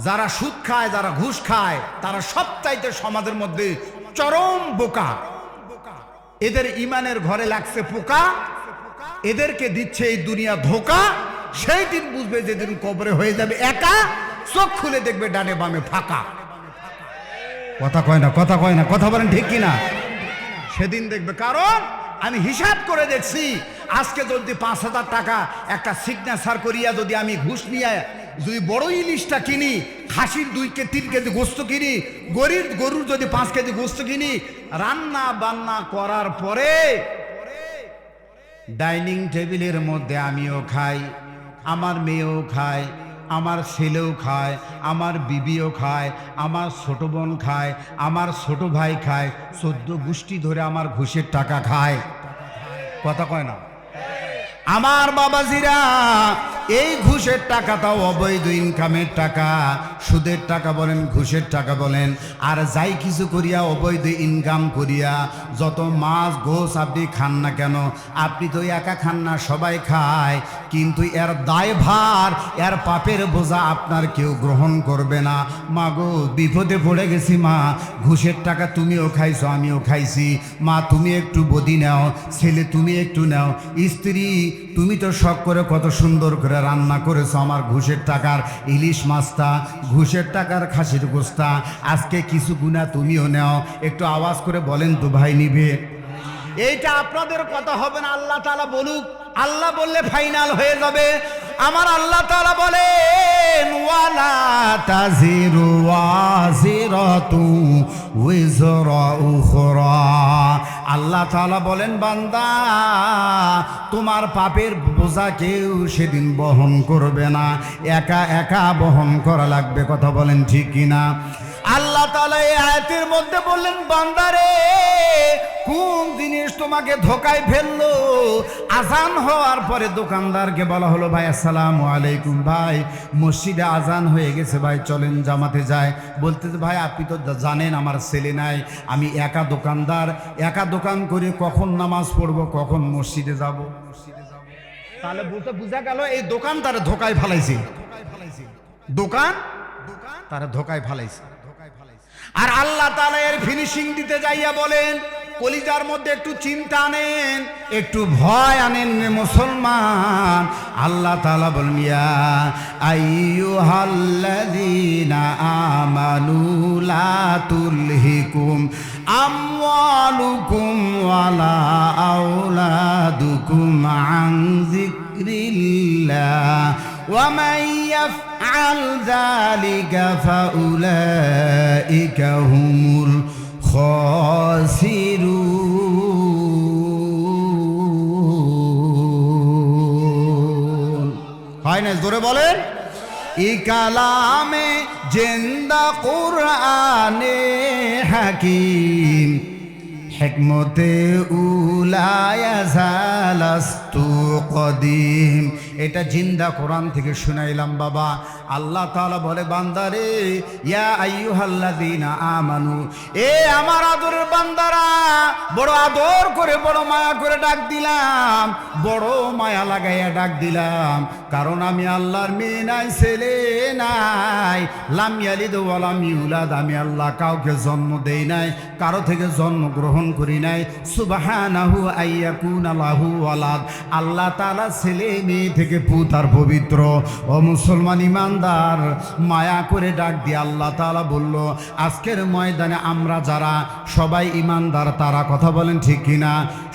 যারা সুদ খায়, যারা ঘুষ খায়, তারা সবচাইতে সমাজের মধ্যে চরম বোকা। এদের ইমানের ঘরে লাগছে পোকা, এদেরকে দিচ্ছে এই দুনিয়া ধোকা। সেই দিন বুঝবে যেদিন কবরে হয়ে যাবে একা, চোখ খুলে দেখবে ডানে বামে ফাঁকা। কথা কয় না, কথা কয় না, কথা বলেন ঠিক কিনা? সেদিন দেখবে, কারণ আমি হিসাব করে দেখছি, আজকে যদি 5,000 টাকা একটা সিগনেচার করিয়া যদি আমি ঘুষ নিয়ে যদি বড় ইলিশটা কিনি, খাসির 2-3 কেজি গোস্ত কিনি, গরুর যদি 5 কেজি গোস্ত কিনি, রান্না বান্না করার পরে ডাইনিং টেবিলের মধ্যে আমিও খাই, আমার মেয়েও খায়, আমার ছেলেও খায়, আমার বিবিও খায়, আমার ছোট বোন খায়, আমার ছোট ভাই খায়, 14 গোষ্ঠী ধরে আমার ঘুষের টাকা খায়। কথা কয় না? আমার বাবাজিরা, এই ঘুষের টাকাটাও অবৈধ ইনকামের টাকা, সুদের টাকা বলেন, ঘুষের টাকা বলেন, আর যাই কিছু করিয়া অবৈধ ইনকাম করিয়া যত মাছ গোছ আপনি খান না কেন, আপনি তো একা খান না, সবাই খায়, কিন্তু এর দায়ভার, এর পাপের বোঝা আপনার কেউ গ্রহণ করবে না। মা গো, বিপদে পড়ে গেছি মা, ঘুষের টাকা তুমিও খাইছো, আমিও খাইছি, মা তুমি একটু বদি নাও, ছেলে তুমি একটু নাও, স্ত্রী তুমি তো শখ করে কত সুন্দর করে রান্না করেছো আমার ঘুষের টাকার ইলিশ মাছটা, ঘুষের টাকার খাসির গোস্তা, আজকে কিছু গুণা তুমিও নাও। একটু আওয়াজ করে বলেন তো ভাই, নিবে? এইটা আপনাদের কথা হবে না, আল্লাহ তাআলা বলুক। আল্লাহ বললে ফাইনাল হয়ে যাবে। আমার আল্লাহ তাআলা বলেন, ওয়ালা তাজিরু ওয়াজিরাতু উযরা উখরা। আল্লাহ তাআলা বলেন, বান্দা, তোমার পাপের বোঝা কেউ সেদিন বহন করবে না, একা একা বহন করা লাগবে। কথা বলেন ঠিক কিনা? আল্লাহ তাআলা এই আয়াতের মধ্যে বললেন, বান্দারে, কোন জিনিস তোমাকে ধোকায় ফেললো? আজান হওয়ার পরে দোকানদারকে বলা হলো, ভাই আসসালামু আলাইকুম, ভাই মসজিদে আজান হয়ে গেছে, ভাই চলেন জামাতে যায়। বলতেছে, ভাই আপনি তো জানেন আমার ছেলে নাই, আমি একা দোকানদার, একা দোকান করে কখন নামাজ পড়বো, কখন মসজিদে যাব। তাহলে বলতে বোঝা গেল এই দোকান তারা ধোকায় ফেলাইছে, দোকান তারা ধোকায় ফেলাইছে। আর আল্লাহ তাআলা এর ফিনিশিং দিতে যাইয়া বলেন, কলিজার মধ্যে একটু চিন্তা আনেন, একটু ভয় আনেন মুসলমান। আল্লাহ তাআলা বলেন, ইয়া আইয়ুহাল্লাযীনা আমানু লা তুলহিকুম আমওয়ালুকুম ওয়ালা আওলাদুকুম আন যিকরিল্লাহ ওয়া মান ইয়াফআল যালিকা ফাউলাইকা হুমুল খাসিরুন। হয় না? জোরে বলেন। ই কালামে জিন্দা কুরআনে হাকিম হিকমতে উলায়া জালাস্তু কদিম। এটা জিন্দা কোরআন থেকে শুনাইলাম বাবা। আল্লাহ তাআলা বলে, বান্দারে, ইয়া আইয়ুহাল্লাযীনা আমানু, এ আমার আদরের বান্দারা, বড় আদর করে বড় মায়া করে ডাক দিলাম, বড় মায়া লাগাইয়া ডাক দিলাম, কারণ আমি আল্লাহর মেয়ে নাই, ছেলে নাই, লাম ইয়ালিদ ওয়া লাম ইউলাদ, আমি আল্লাহ কাউকে জন্ম দেই নাই, কারো থেকে জন্ম গ্রহণ করি নাই। সুবহানাহু আইয়াকুনা লাহু ওয়ালাদ, আল্লাহ তাআলা ছেলে মেয়ে থেকে পুত আর পবিত্র। ও মুসলমান ইমানদার, মায়া করে ডাক দিয়ে আল্লাহ তাআলা বলল, আজকের ময়দানে আমরা যারা সবাই ইমানদার, তারা কথা বলেন ঠিক কিনা?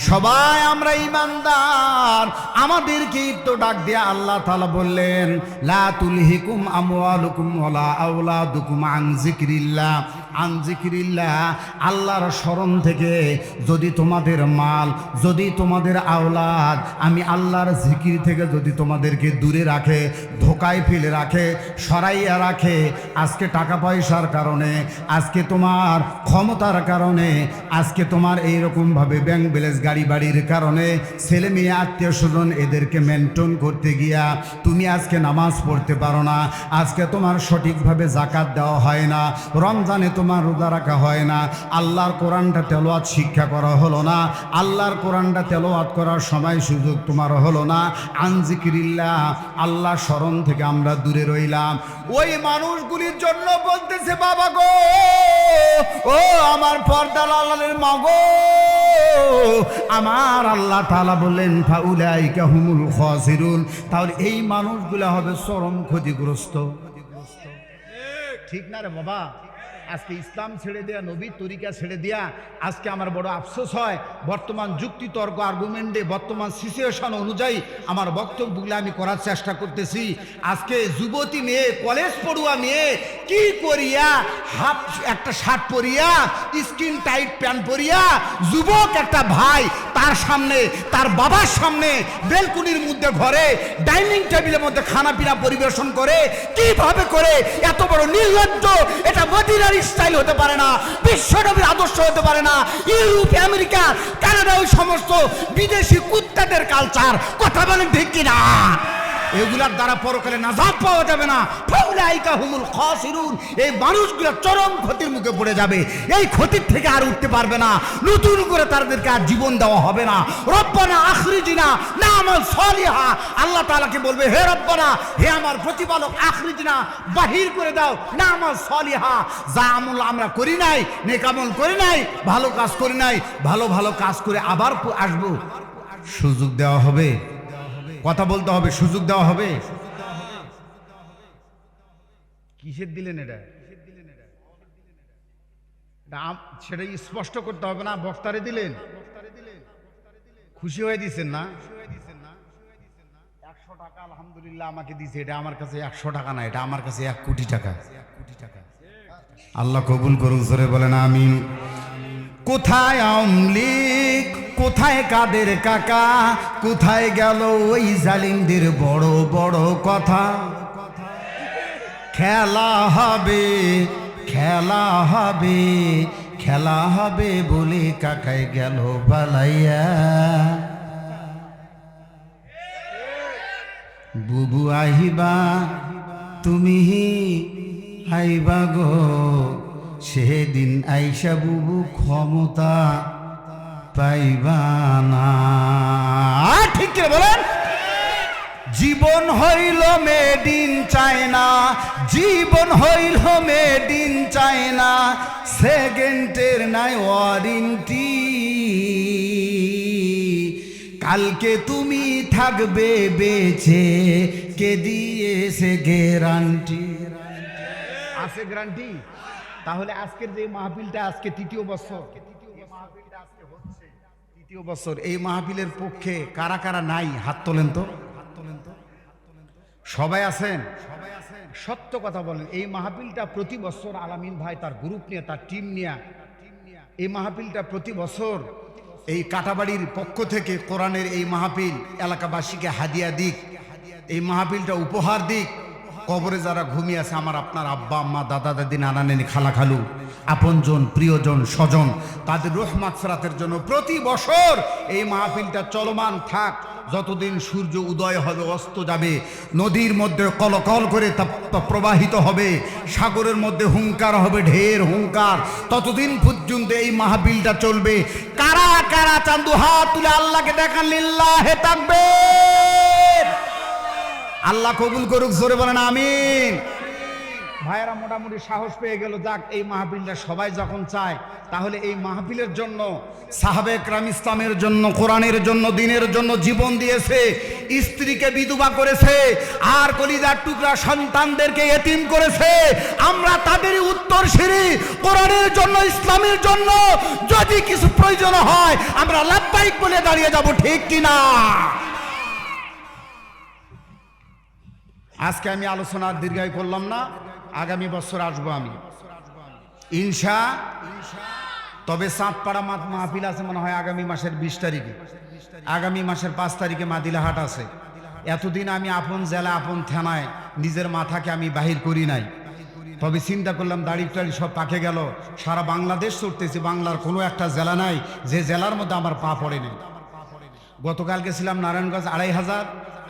সবাই আমরা ইমানদার। আমাদেরকে তো ডাক দিয়ে আল্লাহ তাআলা বললেন, লা তুলহিকুম আমওয়ালুকুম ওয়ালা আওলাদুকুম আন যিকরিল্লাহ। আন যিকরিল্লাহ, আল্লাহর স্মরণ থেকে যদি তোমাদের মাল, যদি তোমাদের আওলাদ আমি আল্লাহর জিকির থেকে যদি তোমাদেরকে দূরে রাখে, ধোকায় ফেলে রাখে, সরাইয়া রাখে, আজকে টাকা পয়সার কারণে, আজকে তোমার ক্ষমতার কারণে, আজকে তোমার এইরকমভাবে ব্যাংক ব্যালেন্স, গাড়ি বাড়ির কারণে, ছেলে মেয়ে আত্মীয় স্বজন এদেরকে মেনটেন করতে গিয়া তুমি আজকে নামাজ পড়তে পারো না, আজকে তোমার সঠিকভাবে যাকাত দেওয়া হয় না, রমজানে তোমার রোজা রাখা হয় না, আল্লাহর কোরআনটা তেলাওয়াত শিক্ষা করা হলো না, আল্লাহর কোরআনটা তেলাওয়াত করার সময় সুযোগ তোমার হলো না। আন যিকরিল্লাহ, আল্লাহ স্মরণ থেকে আমরা দূরে রইলাম। ওই মানুষগুলির জন্য বলতেছে, বাবা গো, ও আমার পর্দার আল্লাহর মা গো, আমার আল্লাহ তাআলা বললেন, ফাউলাইকা হুমুল খাসিরুন, তাহলে এই মানুষগুলো হবে চরম ক্ষতিগ্রস্ত। ঠিক না রে বাবা? আজকে ইসলাম ছেড়ে দেয়া, নবীর তরিকা ছেড়ে দেয়া, আজকে আমার বড় আফসোস হয়। বর্তমান যুক্তি তর্ক আর্গুমেন্টে, বর্তমান সিচুয়েশন অনুযায়ী আমার বক্তব্যগুলো আমি করার চেষ্টা করতেছি। আজকে যুবতী মেয়ে, কলেজ পড়ুয়া মেয়ে কি করিয়া হাফ একটা শার্ট পরিয়া, স্কিন টাইট প্যান্ট পরিয়া, যুবক একটা ভাই তার সামনে, তার বাবার সামনে বেলকুনির মধ্যে ঘরে ডাইনিং টেবিলের মধ্যে খানা পিনা পরিবেশন করে, কিভাবে করে এত বড় নির্লজ্জ! এটা মদিনার স্টাইল হতে পারে না, বিশ্বনবীর আদর্শ হতে পারে না, ইউরোপ, আমেরিকা, কানাডা, ওই সমস্ত বিদেশি কুত্তাদের কালচার। কথা বলেন ঠিক কিনা? এগুলার দ্বারা পরকালে নাজাত পাওয়া যাবে না। ফাউলাইকা হুমুল খাসিরুন, এই মানুষগুলো চরম ক্ষতির মুখে পড়ে যাবে, এই ক্ষতির থেকে আর উঠতে পারবে না, নতুন করে তাদেরকে আর জীবন দেওয়া হবে না। রব্বানা আখরিজিনা না'মাল সালিহা, আল্লাহ তাআলাকে বলবে, হে রব্বানা, হে আমার প্রতিপালক, আখরিজিনা, বাহির করে দাও, না'মাল সালিহা, যা আমল আমরা করি নাই, নেক আমল করি নাই, ভালো কাজ করি নাই, ভালো ভালো কাজ করে আবার আসবো, সুযোগ দেওয়া হবে। কথা বলতে হবে, সুযোগ দেওয়া হবে। কিসের দিলেন এটা? সেটা স্পষ্ট করতে হবে না, বক্তারে দিলেন, খুশি হয়ে দিচ্ছেন না? 100 টাকা আলহামদুলিল্লাহ আমাকে দিছে, এটা আমার কাছে 100 টাকা না, এটা আমার কাছে 1 কোটি টাকা। আল্লাহ কবুল করুন, জোরে বলেন আমিন। কোথায় আওয়ামী লীগ, কোথায় কাদের কাকা, কোথায় গেল ওই জালিমদের বড় বড় কথা? খেলা হবে, খেলা হবে, খেলা হবে বলে কাকায় গেল পালাইয়া। বুবু আহিবা, তুমি আইবা গো, সেদিন আইসা বুবু ক্ষমতা পাইবা না। ঠিক করে বলেন। জীবন হইল মেড ইন চায়না, জীবন হইল মেড ইন চায়না, সেকেন্ডের নাই ওয়ারেন্টি। কালকে তুমি থাকবে বেঁচে, কে দিয়েছে গ্যারান্টি? আছে গ্যারান্টি? তাহলে আজকের যে মাহফিলটা, আজকে তৃতীয় বছর, তৃতীয় বছর এই মাহফিলের পক্ষে কারা কারা নাই হাত তোলেন তো। সবাই আছেন? সত্য কথা বলেন, এই মাহফিলটা প্রতি বছর আলামিন ভাই তার গ্রুপ নিয়ে, তার টিম নিয়ে, এই মাহফিলটা প্রতি বছর এই কাটাবাড়ির পক্ষ থেকে কোরআনের এই মাহফিল এলাকাবাসীকে হাদিয়া দিক, এই মাহফিলটা উপহার দিক। কবরে যারা ঘুমিয়ে আছে, আমার আপনার আব্বা আম্মা, দাদা দাদি, নানা নানি, খালা খালু, আপনজন, প্রিয়জন, স্বজন, তাদের রূহ মাগফিরাতের জন্য প্রতি বছর এই মাহফিলটা চলমান থাক। যতদিন সূর্য উদয় হবে, অস্ত যাবে, নদীর মধ্যে কলকল করে প্রবাহিত হবে, সাগরের মধ্যে হুঙ্কার হবে, ঢের হুঙ্কার, ততদিন পর্যন্ত এই মাহফিলটা চলবে। কারা কারা চান্দু হাত তুলে আল্লাহকে দেখান, লিল্লাহে তাকবীর। আল্লাহ কবুল করুক, জোরে বলেন আমিন। ভাইয়েরা মোটামুটি সাহস পেয়ে গেল। যাক, এই মাহফিলটা সবাই যখন চায়, তাহলে এই মাহফিলের জন্য সাহাবে কেরাম ইসলামের জন্য, কোরআনের জন্য, দ্বীনের জন্য জীবন দিয়েছে, স্ত্রীকে বিধবা করেছে, আর কলিজার টুকরা সন্তানদেরকে এতিম করেছে। আমরা তাদেরই উত্তরসূরি, কোরআনের জন্য, ইসলামের জন্য যদি কিছু প্রয়োজন হয় আমরা লাব্বাইক বলে দাঁড়িয়ে যাব, ঠিক কিনা? আজকে আমি আলোচনার দীর্ঘায়ু করলাম না, আগামী বছর আসবো আমি ইনশা। তবে চাঁদপাড়া মাহফিল আছে মনে হয় আগামী মাসের 20 তারিখে, আগামী মাসের 5 তারিখে মাদিলাহাট আছে। এতদিন আমি আপন জেলা, আপন থানায় নিজের মাথাকে আমি বাহির করি নাই। তবে চিন্তা করলাম দাড়ি টাড়ি সব পাকে গেল, সারা বাংলাদেশ চড়তেছি, বাংলার কোনো একটা জেলা নাই যে জেলার মধ্যে আমার পা পড়েনি। গতকালকে ছিলাম নারায়ণগঞ্জ 2500,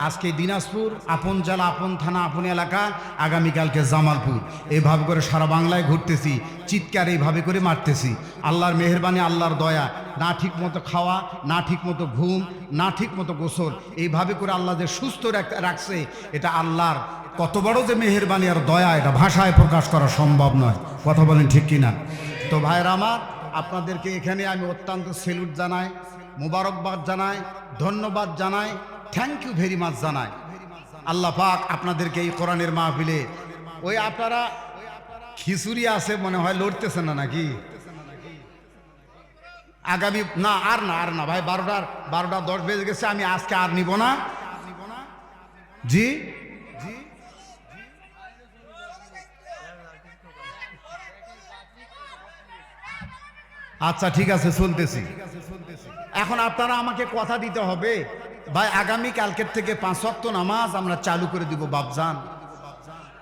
আজকে দিনাজপুর, আপন জেলা, আপন থানা, আপন এলাকা, আগামীকালকে জামালপুর। এইভাবে করে সারা বাংলায় ঘুরতেছি, চিৎকার এইভাবে করে মারতেছি। আল্লাহর মেহেরবানি, আল্লাহর দয়া, না ঠিক মতো খাওয়া, না ঠিক মতো ঘুম, না ঠিক মতো গোসল, এইভাবে করে আল্লাহ যে সুস্থ রাখছে, এটা আল্লাহর কত বড় যে মেহেরবানি আর দয়া, এটা ভাষায় প্রকাশ করা সম্ভব নয়। কথা বলেন ঠিক কিনা? তো ভাইরা আমার, আপনাদেরকে এখানে আমি অত্যন্ত সেলুট জানাই, মুবারকবাদ জানাই, ধন্যবাদ জানাই, থ্যাংক ইউ ভেরি মাচ জানাই। আল্লাহ পাক আপনাদেরকে এই কোরআনের মাহফিলে, ওই আপনারা খিচুড়ি আছে মনে হয়, লড়তেছেন না নাকি? আগামী না, আর না ভাই, 12:10 বেজে গেছে, আমি আজকে আর নিব না। জি, আচ্ছা ঠিক আছে, চলতেছি। এখন আপনারা আমাকে কথা দিতে হবে, ভাই আগামী কালকের থেকে 5 ওয়াক্ত নামাজ আমরা চালু করে দিব। বাপজান,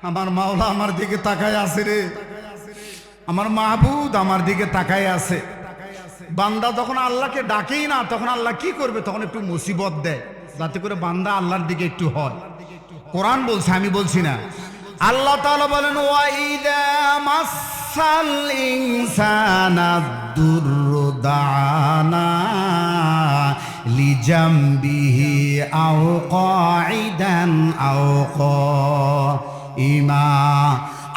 আমার মাওলা আমার দিকে তাকায় আছে রে, আমার মাহবুদ আমার দিকে তাকায় আছে। বান্দা যখন আল্লাহকে ডাকেই না, তখন আল্লাহ কি করবে? তখন একটু মুসিবত দেয়, যাতে করে বান্দা আল্লাহর দিকে একটু হয়। কোরআন বলছে, আমি বলছি না। আল্লাহ তাআলা বলেন, ওয়াইদা মাসাল ইনসানা দুররু দানা লিজামবিহি আও কাঈদান আও কাঈমা।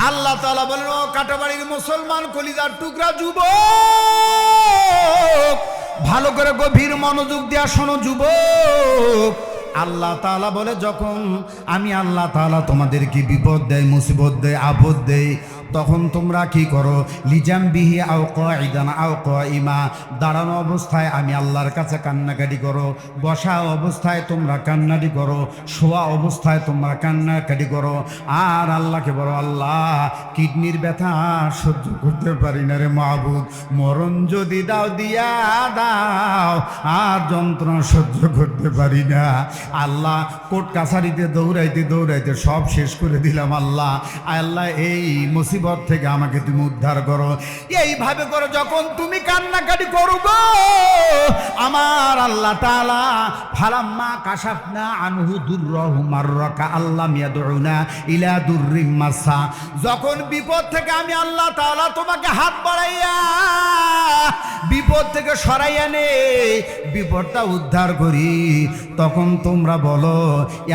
আল্লাহ তাআলা বলেন, ও কাটাবাড়ির মুসলমান, কলিজার টুকরা যুবক, ভালো করে গভীর মনোযোগ দিয়া শোনো যুবক। আল্লাহ তাআলা বলে, যখন আমি আল্লাহ তাআলা তোমাদেরকে বিপদ দেয়, মুসিবত দেয়, আপদ দেয়, তখন তোমরা কি করো? লিজামবিহি আও কাঈদান আও কাঈমা, দাঁড়ানো অবস্থায় আমি আল্লাহর কাছে কান্নাকাটি করো, বসা অবস্থায় তোমরা কান্নাকাটি করো, শোয়া অবস্থায় তোমরা কান্নাকাটি করো। আর আল্লাহকে বলো, আল্লাহ কিডনির ব্যথা সহ্য করতে পারি না রে মাহবুব, মরণ যদি দাও দিয়া দাও, আর যন্ত্রণা সহ্য করতে পারি না। আল্লাহ কোর্ট কাছারিতে দৌড়াইতে দৌড়াইতে সব শেষ করে দিলাম। আল্লাহ আল্লাহ এই মুসিবত থেকে আমাকে তুমি উদ্ধার করো। এইভাবে করো, যখন তুমি কান্নাকাটি করো গো, আমার আল্লাহ তাআলা ফালাম্মা কাশাফনা আনহু দুররাহু মাররাকা আল্লাহ ইয়াদউনা ইলা দুররিম মাসা, যখন বিপদ থেকে আমি আল্লাহ তাআলা তোমাকে হাত বাড়াইয়া বিপদ থেকে সরাইয়া নে বিপদটা উদ্ধার করি, তখন তোমরা বলো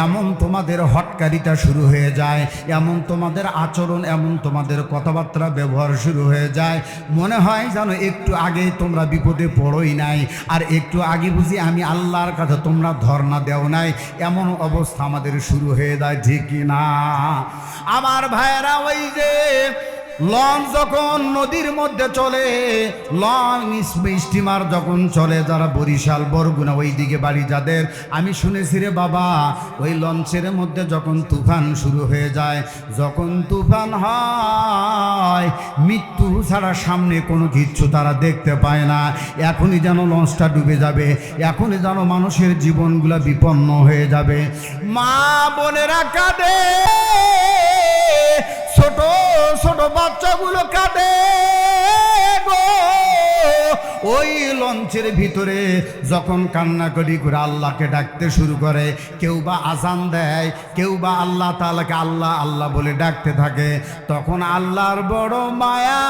এমন তোমাদের হটকারিতা শুরু হয়ে যায়, এমন তোমাদের আচরণ, এমন তোমাদের কথাবার্তা ব্যবহার শুরু হয়ে যায়, মনে হয় যেন একটু আগে তোমরা বিপদে পড়োই নাই, আর একটু আগে বুঝি আমি আল্লাহর কাছে তোমরা ধর্ণা দেও নাই, এমন অবস্থা আমাদের শুরু হয়ে যায়, ঠিক কি না? আমার ভাইয়েরা, ওই যে লঞ্চ যখন নদীর মধ্যে চলে, লঞ্চ স্টিমার যখন চলে, যারা বরিশাল বরগুনা ওই দিকে বাড়ি যাদের, আমি শুনেছি রে বাবা, ওই লঞ্চের মধ্যে যখন তুফান শুরু হয়ে যায়, যখন তুফান হয় মৃত্যু ছাড়া সামনে কোনো কিচ্ছু তারা দেখতে পায় না, এখনই যেন লঞ্চটা ডুবে যাবে, এখনই যেন মানুষের জীবনগুলো বিপন্ন হয়ে যাবে। মা বোনেরা কাঁদে, ছোট ছোট বাচ্চাগুলো কাঁদে গো, ওই লঞ্চের ভিতরে যখন কান্নাকাটি করে আল্লাহকে ডাকতে শুরু করে, কেউ বা আজান দেয়, কেউ বা আল্লাহ তাআলাকে আল্লাহ আল্লাহ বলে ডাকতে থাকে, তখন আল্লাহর বড় মায়া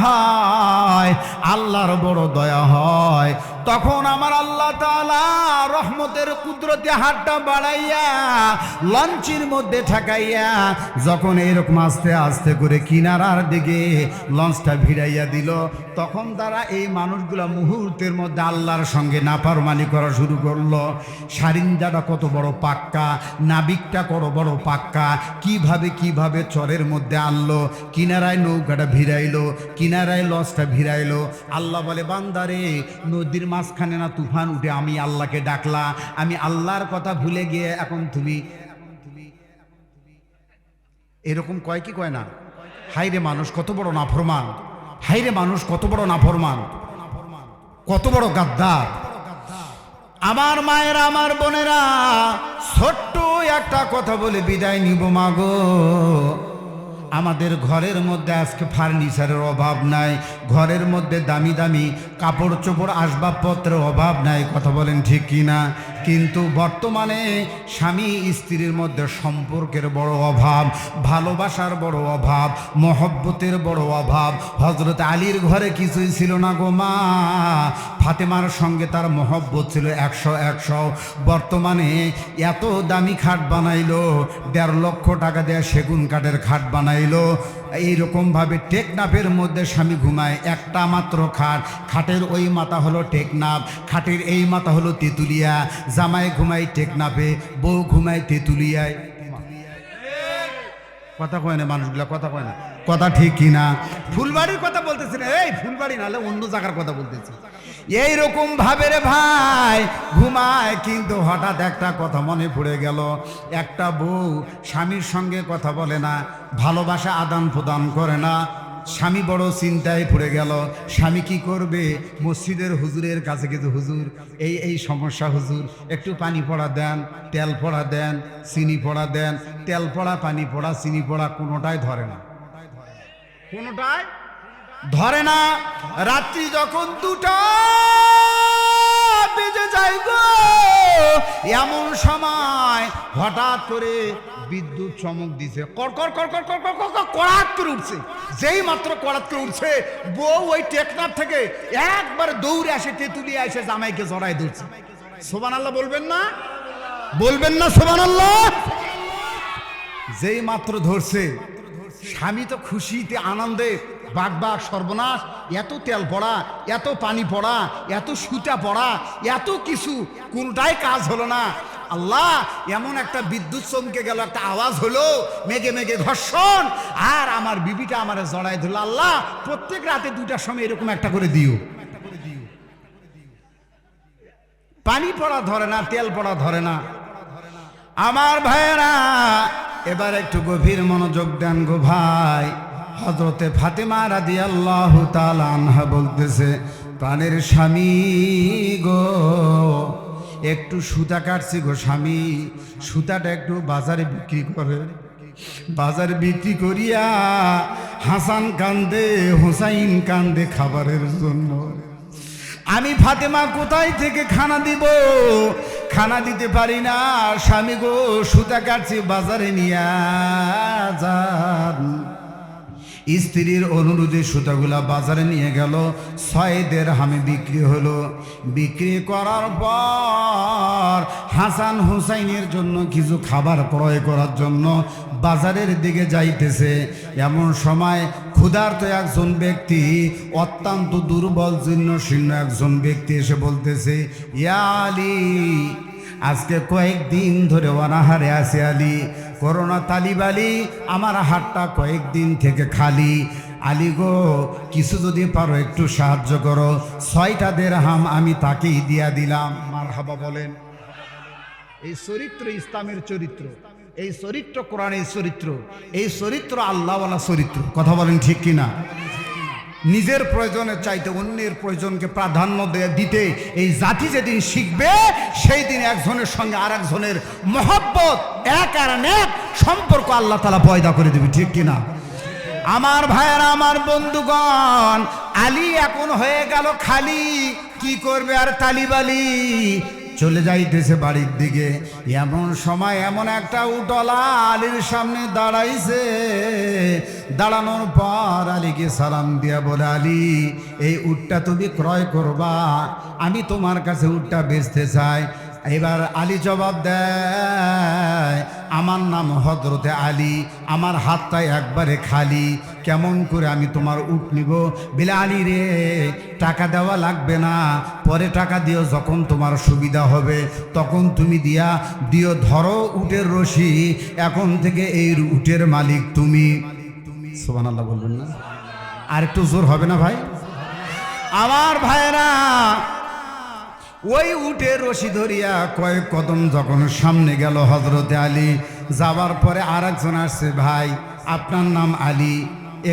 হয়, আল্লাহর বড় দয়া হয়, তখন আমার আল্লাহ তাআলা রহমতের কুদরতে হাতটা বাড়াইয়া লঞ্চের মধ্যে ঠেকাইয়া যখন এইরকম আস্তে আস্তে করে কিনারার দিকে লঞ্চটা ভিড়াইয়া দিল, তখন তারা এই মানুষগুলা মুহূর্তের মধ্যে আল্লাহর সঙ্গে নাফরমানি করা শুরু করলো। সারিঞ্জাটা কত বড় পাক্কা, নাবিকটা কত বড় পাক্কা, কিভাবে চরের মধ্যে আনলো, কিনারায় নৌকাটা ভিড়াইলো, কিনারায় লঞ্চটা ভিড়াইলো। আল্লাহ বলে, বান্দারে, নদীর মাঝখানে না তুফান উঠে আমি আল্লাহকে ডাকলা, আমি আল্লাহর কথা ভুলে গিয়ে এখন তুমি এরকম কয় কি কয় না? হাইরে মানুষ কত বড় নাফরমান, হাইরে মানুষ কত বড় নাফরমান, কত বড় গাদ্দার। আমার মায়েরা, আমার বোনেরা, ছোট্ট একটা কথা বলে বিদায় নিব মাগো। আমাদের ঘরের মধ্যে আজকে ফার্নিচারের অভাব নাই, ঘরের মধ্যে দামি দামি কাপড় চোপড় আসবাবপত্রের অভাব নাই, কথা বলেন ঠিক কি না? কিন্তু বর্তমানে স্বামী স্ত্রীর মধ্যে সম্পর্কের বড় অভাব, ভালোবাসার বড় অভাব, মহব্বতের বড় অভাব। হযরত আলীর ঘরে কিছুই ছিল না গো মা, ফাতেমার সঙ্গে তার মহব্বত ছিল 100। বর্তমানে এত দামি খাট বানাইলো, 1.5 লক্ষ টাকা দেয়া সেগুন কাঠের খাট বানাইলো। এইরকমভাবে টেকনাফের মধ্যে স্বামী ঘুমায়, একটা মাত্র খাট, খাটের ওই মাথা হলো টেকনাফ, খাটের এই মাথা হলো তেঁতুলিয়া। জামাই ঘুমায় টেকনাফে, বউ ঘুমায় তেঁতুলিয়ায়। কথা কয় না মানুষগুলা, কথা কয় না, কথা ঠিক কিনা? ফুলবাড়ির কথা বলতেছি না, এই ফুলবাড়ি নাহলে অন্য জায়গার কথা বলতেছি। এইরকম ভাবে রে ভাই ঘুমায়, কিন্তু হঠাৎ একটা কথা মনে পড়ে গেল, একটা বউ স্বামীর সঙ্গে কথা বলে না, ভালোবাসা আদান প্রদান করে না। স্বামী বড় চিন্তায় পড়ে গেল, স্বামী কি করবে? মসজিদের হুজুরের কাছে কিছু, হুজুর এই সমস্যা, হুজুর একটু পানি পড়া দেন, তেল পড়া দেন, চিনি পড়া দেন। তেল পড়া, পানি পড়া, চিনি পড়া কোনোটাই ধরে না, কোনোটাই ধরে না। রাত্রি যখন 2টা বেজে যায় গো, এমন সময় হঠাৎ করে বিদ্যুৎ চমক দিছে, কড়কড় কড়কড় কড়কড় কড়কড় কড়াত করে উঠছে। যেই মাত্র কড়াত করে উঠছে, বউ ওই টেকনাফ থেকে একবার দৌড়ে আসে, তেঁতুলিয়া এসে জামাইকে জড়ায় ধরছে। সুবহানাল্লাহ বলবেন না? বলবেন না সুবহানাল্লাহ? যেই মাত্র ধরছে, স্বামী তো খুশিতে আনন্দে বাগবাগ সর্বনাশ, এত তেল পড়া, এত পানি পড়া, এত সুতা পড়া, এত কিছু, কোনটাই কাজ হলো না। আল্লাহ, এমন একটা বিদ্যুৎ চমকে গেল, একটা আওয়াজ হলো, মেঘে মেঘে ঘর্ষণ, আর আমার বিবিটা আমার জড়ায় ধরল। আল্লাহ, প্রত্যেক রাতে 2টার সময় এরকম একটা করে দিও। পানি পড়া ধরে না, তেল পড়া ধরে না। আমার ভাইয়েরা, এবার একটু গভীর মনোযোগ দেন গো ভাই। হযরতে ফাতেমা রাদিয়াল্লাহু তাআলা আনহা বলতেছে, প্রাণের স্বামী গো, একটু সুতা কাটছি গো স্বামী, সুতাটা একটু বাজারে বিক্রি করে। বাজারে বিক্রি করিয়া হাসান কান্দে, হুসাইন কান্দে খাবারের জন্য। আমি ফাতেমা কোথায় থেকে খানা দিব? খানা দিতে পারি না, স্বামী গো সুতা কাটছি বাজারে নিয়ে যান। স্ত্রীর অনুরোধে সুতাগুলা বাজারে নিয়ে গেল, 6 দিরহামে বিক্রি হলো। বিক্রি করার পর হাসান হুসাইনের জন্য কিছু খাবার ক্রয় করার জন্য বাজারের দিকে যাইতেছে। এমন সময় ক্ষুধার্ত একজন ব্যক্তি, অত্যন্ত দুর্বল জীর্ণ শীর্ণ একজন ব্যক্তি এসে বলতেছে, ইয়া আলী, আজকে কয়েকদিন ধরে অনাহারে আছে আলী, করোনা তালিব আলী, আমার হাতটা কয়েকদিন থেকে খালি। আলী গো, কিছু যদি পারো একটু সাহায্য করো। 6টা দিরহাম আমি তাকেই দিয়া দিলাম। মারহাবা বলেন। এই চরিত্র ইসলামের চরিত্র, এই চরিত্র কোরআনের চরিত্র, এই চরিত্র আল্লাহওয়ালা চরিত্র। কথা বলেন ঠিক কিনা? নিজের প্রয়োজনের চাইতে অন্যের প্রয়োজনকে প্রাধান্য দিতে এই জাতি যেদিন শিখবে, সেই দিন একজনের সঙ্গে আর একজনের মহব্বত, এক আর এক সম্পর্ক আল্লাহ তাআলা পয়দা করে দেবে। ঠিক কিনা? আমার ভাইয়েরা, আমার বন্ধুগণ, আলী এখন হয়ে গেল খালি। কি করবে আর তালিব আলী? চলে যাইতেছে বাড়ির দিকে। এমন সময় এমন একটা উটলা আলীর সামনে দাঁড়াইছে। দাঁড়ানোর পর আলীকে সালাম দিয়া বলে, আলী, এই উটটা তুমি ক্রয় করবা, আমি তোমার কাছে উটটা বেচতে চাই। এবার আলী জবাব দেয়, আমার নাম হযরতে আলী, আমার হাতটা একবারে খালি, কেমন করে আমি তোমার উট নিব? বলে, আলী রে, টাকা দেওয়া লাগবে না, পরে টাকা দিও, যখন তোমার সুবিধা হবে তখন তুমি দিও। ধরো উটের রশি, এখন থেকে এই উটের মালিক তুমি। সুবহানাল্লাহ বলবেন না? আর একটু জোর হবে না ভাই? আমার ভাইরা, ওই উটের রশি ধরিয়া কয়েক কদম যখন সামনে গেল হযরতে আলী, যাবার পরে আর একজন আসছে, ভাই আপনার নাম আলী,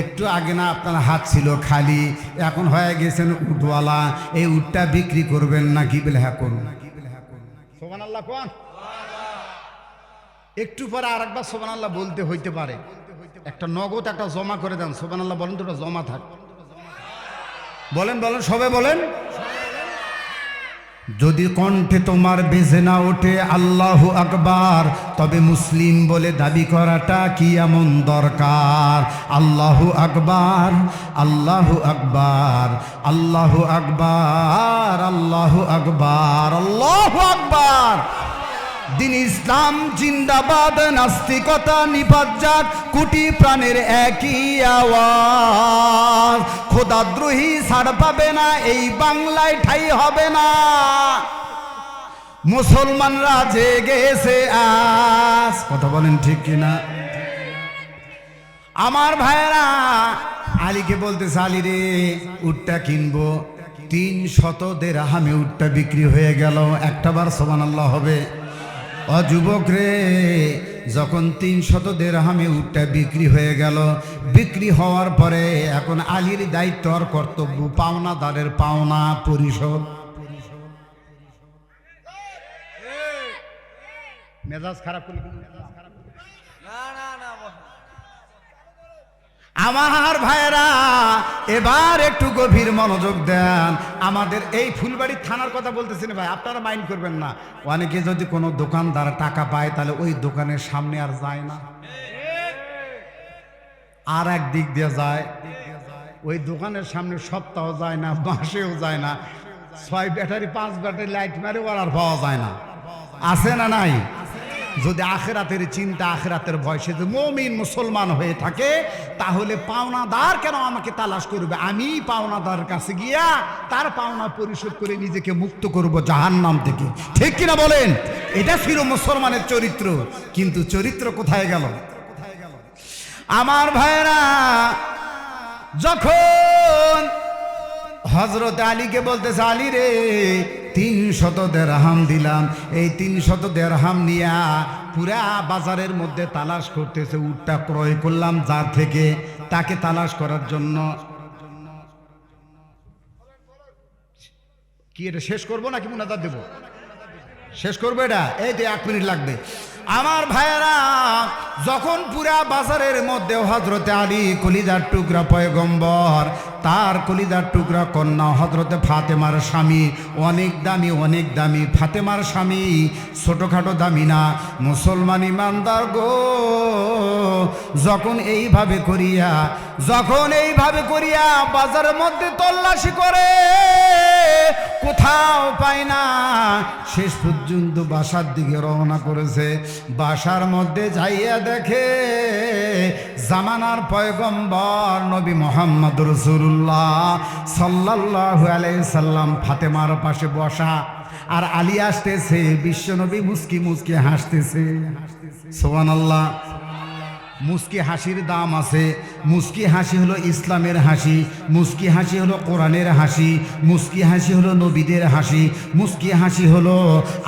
একটু আগে না আপনার হাত ছিল খালি, এখন হয়ে গেছেন উটওয়ালা, এই উটটা বিক্রি করবেন নাকি? বলে, হ্যাঁ করুন। সুবহানাল্লাহ কোন? একটু পরে আর একবার সুবহানাল্লাহ বলতে হইতে পারে। একটা নগদ একটা জমা করে দেন। সুবহানাল্লাহ বলেন তো, ওটা জমা থাক। বলেন বলেন, সবে বলেন। যদি কণ্ঠে তোমার বেজে না ওঠে আল্লাহু আকবার, তবে মুসলিম বলে দাবি করাটা কি এমন দরকার? আল্লাহু আকবার, আল্লাহু আকবার, আল্লাহু আকবার, আল্লাহু আকবার, আল্লাহু আকবার। দিন ইসলাম জিন্দাবাদ, নাস্তিকতা নিপাত যাক, কোটি প্রাণের একই আওয়াজ। খোদাদ্রোহী ছাড় পাবে না, এই বাংলায় ঠাই হবে না, মুসলমানরা জেগেছে আজ। কথা বলেন ঠিক কিনা? আমার ভাইয়েরা, আলীকে বলতেছে, আলী রে, উটটা কিনবো। 300 দিরহামে উটটা বিক্রি হয়ে গেল। একটাবার সুবহানাল্লাহ হবে? যুবক রে, যখন 300 দিরহামে উটটা বিক্রি হয়ে গেল, বিক্রি হওয়ার পরে এখন আলীর দায়িত্ব আর কর্তব্য পাওনাদারের পাওনা পরিশোধ। মেজাজ খারাপ করলে আমার ভাইরা, এবার একটু গভীর মনোযোগ দেন। আমাদের এই ফুলবাড়ি থানার কথা বলতেছেন ভাই, আপনারা মাইন্ড করবেন না। অনেকে যদি কোনো দোকানদার টাকা পায়, তাহলে ওই দোকানের সামনে আর যায় না, আর এক দিক দিয়ে যায়। ওই দোকানের সামনে সপ্তাহ যায় না, মাসেও যায় না, 6 ব্যাটারি 5 ব্যাটারি লাইট মারে আর পাওয়া যায় না। আছে না নাই? যদি আখিরাতের চিন্তা, আখিরাতের ভয়, সে যদি মুমিন মুসলমান হয়ে থাকে, তাহলে পাওনাদার কেন আমাকে তালাশ করবে? আমি পাওনাদার কাছে গিয়া তার পাওনা পরিশোধ করে নিজেকে মুক্ত করব জাহান্নাম থেকে। ঠিক কিনা বলেন? এটা ছিল মুসলমানের চরিত্র। কিন্তু চরিত্র কোথায় গেল? আমার ভাইরা, যখন হযরত আলীকে বলতেছে, আলী রে, 300 দিরহাম দিলাম, এই 300 দিরহাম নিয়া পুরা বাজারের মধ্যে তালাশ করতেছে। উটটা ক্রয় করলাম যার থেকে, তাকে তালাশ করার জন্য। কি এটা শেষ করবো নাকি মুনাজাত দেব? শেষ করবো এটা? এই তো 1 মিনিট লাগবে। আমার ভাইয়েরা, যখন পুরা বাজারের মধ্যে হযরতে আলী কলিজার টুকরা পয়গম্বর, তার কলিজার টুকরা কন্যা হযরতে ফাতেমার স্বামী, অনেক দামি ফাতেমার স্বামী, ছোটখাটো দামি না। মুসলমান ইমানদার গো, যখন এইভাবে করিয়া বাজারের মধ্যে তল্লাশি করে, কোথাও পায় না, শেষ পর্যন্ত বাসার দিকে রওনা করেছে। বাসার মধ্যে যাইয়া দেখে জামানার পয়গম্বর নবী মুহাম্মদ রাসূলুল্লাহ সাল্লাল্লাহু আলাইহি সাল্লাম ফাতেমার পাশে বসা, আর আলী আসতেছে, বিশ্বনবী মুস্কি মুস্কি হাসতেছে। সুবহানাল্লাহ। মুস্কি হাসির দাম আছে। মুস্কি হাসি হলো ইসলামের হাসি, মুস্কি হাসি হলো কোরআনের হাসি, মুস্কি হাসি হলো নবীদের হাসি, মুস্কি হাসি হলো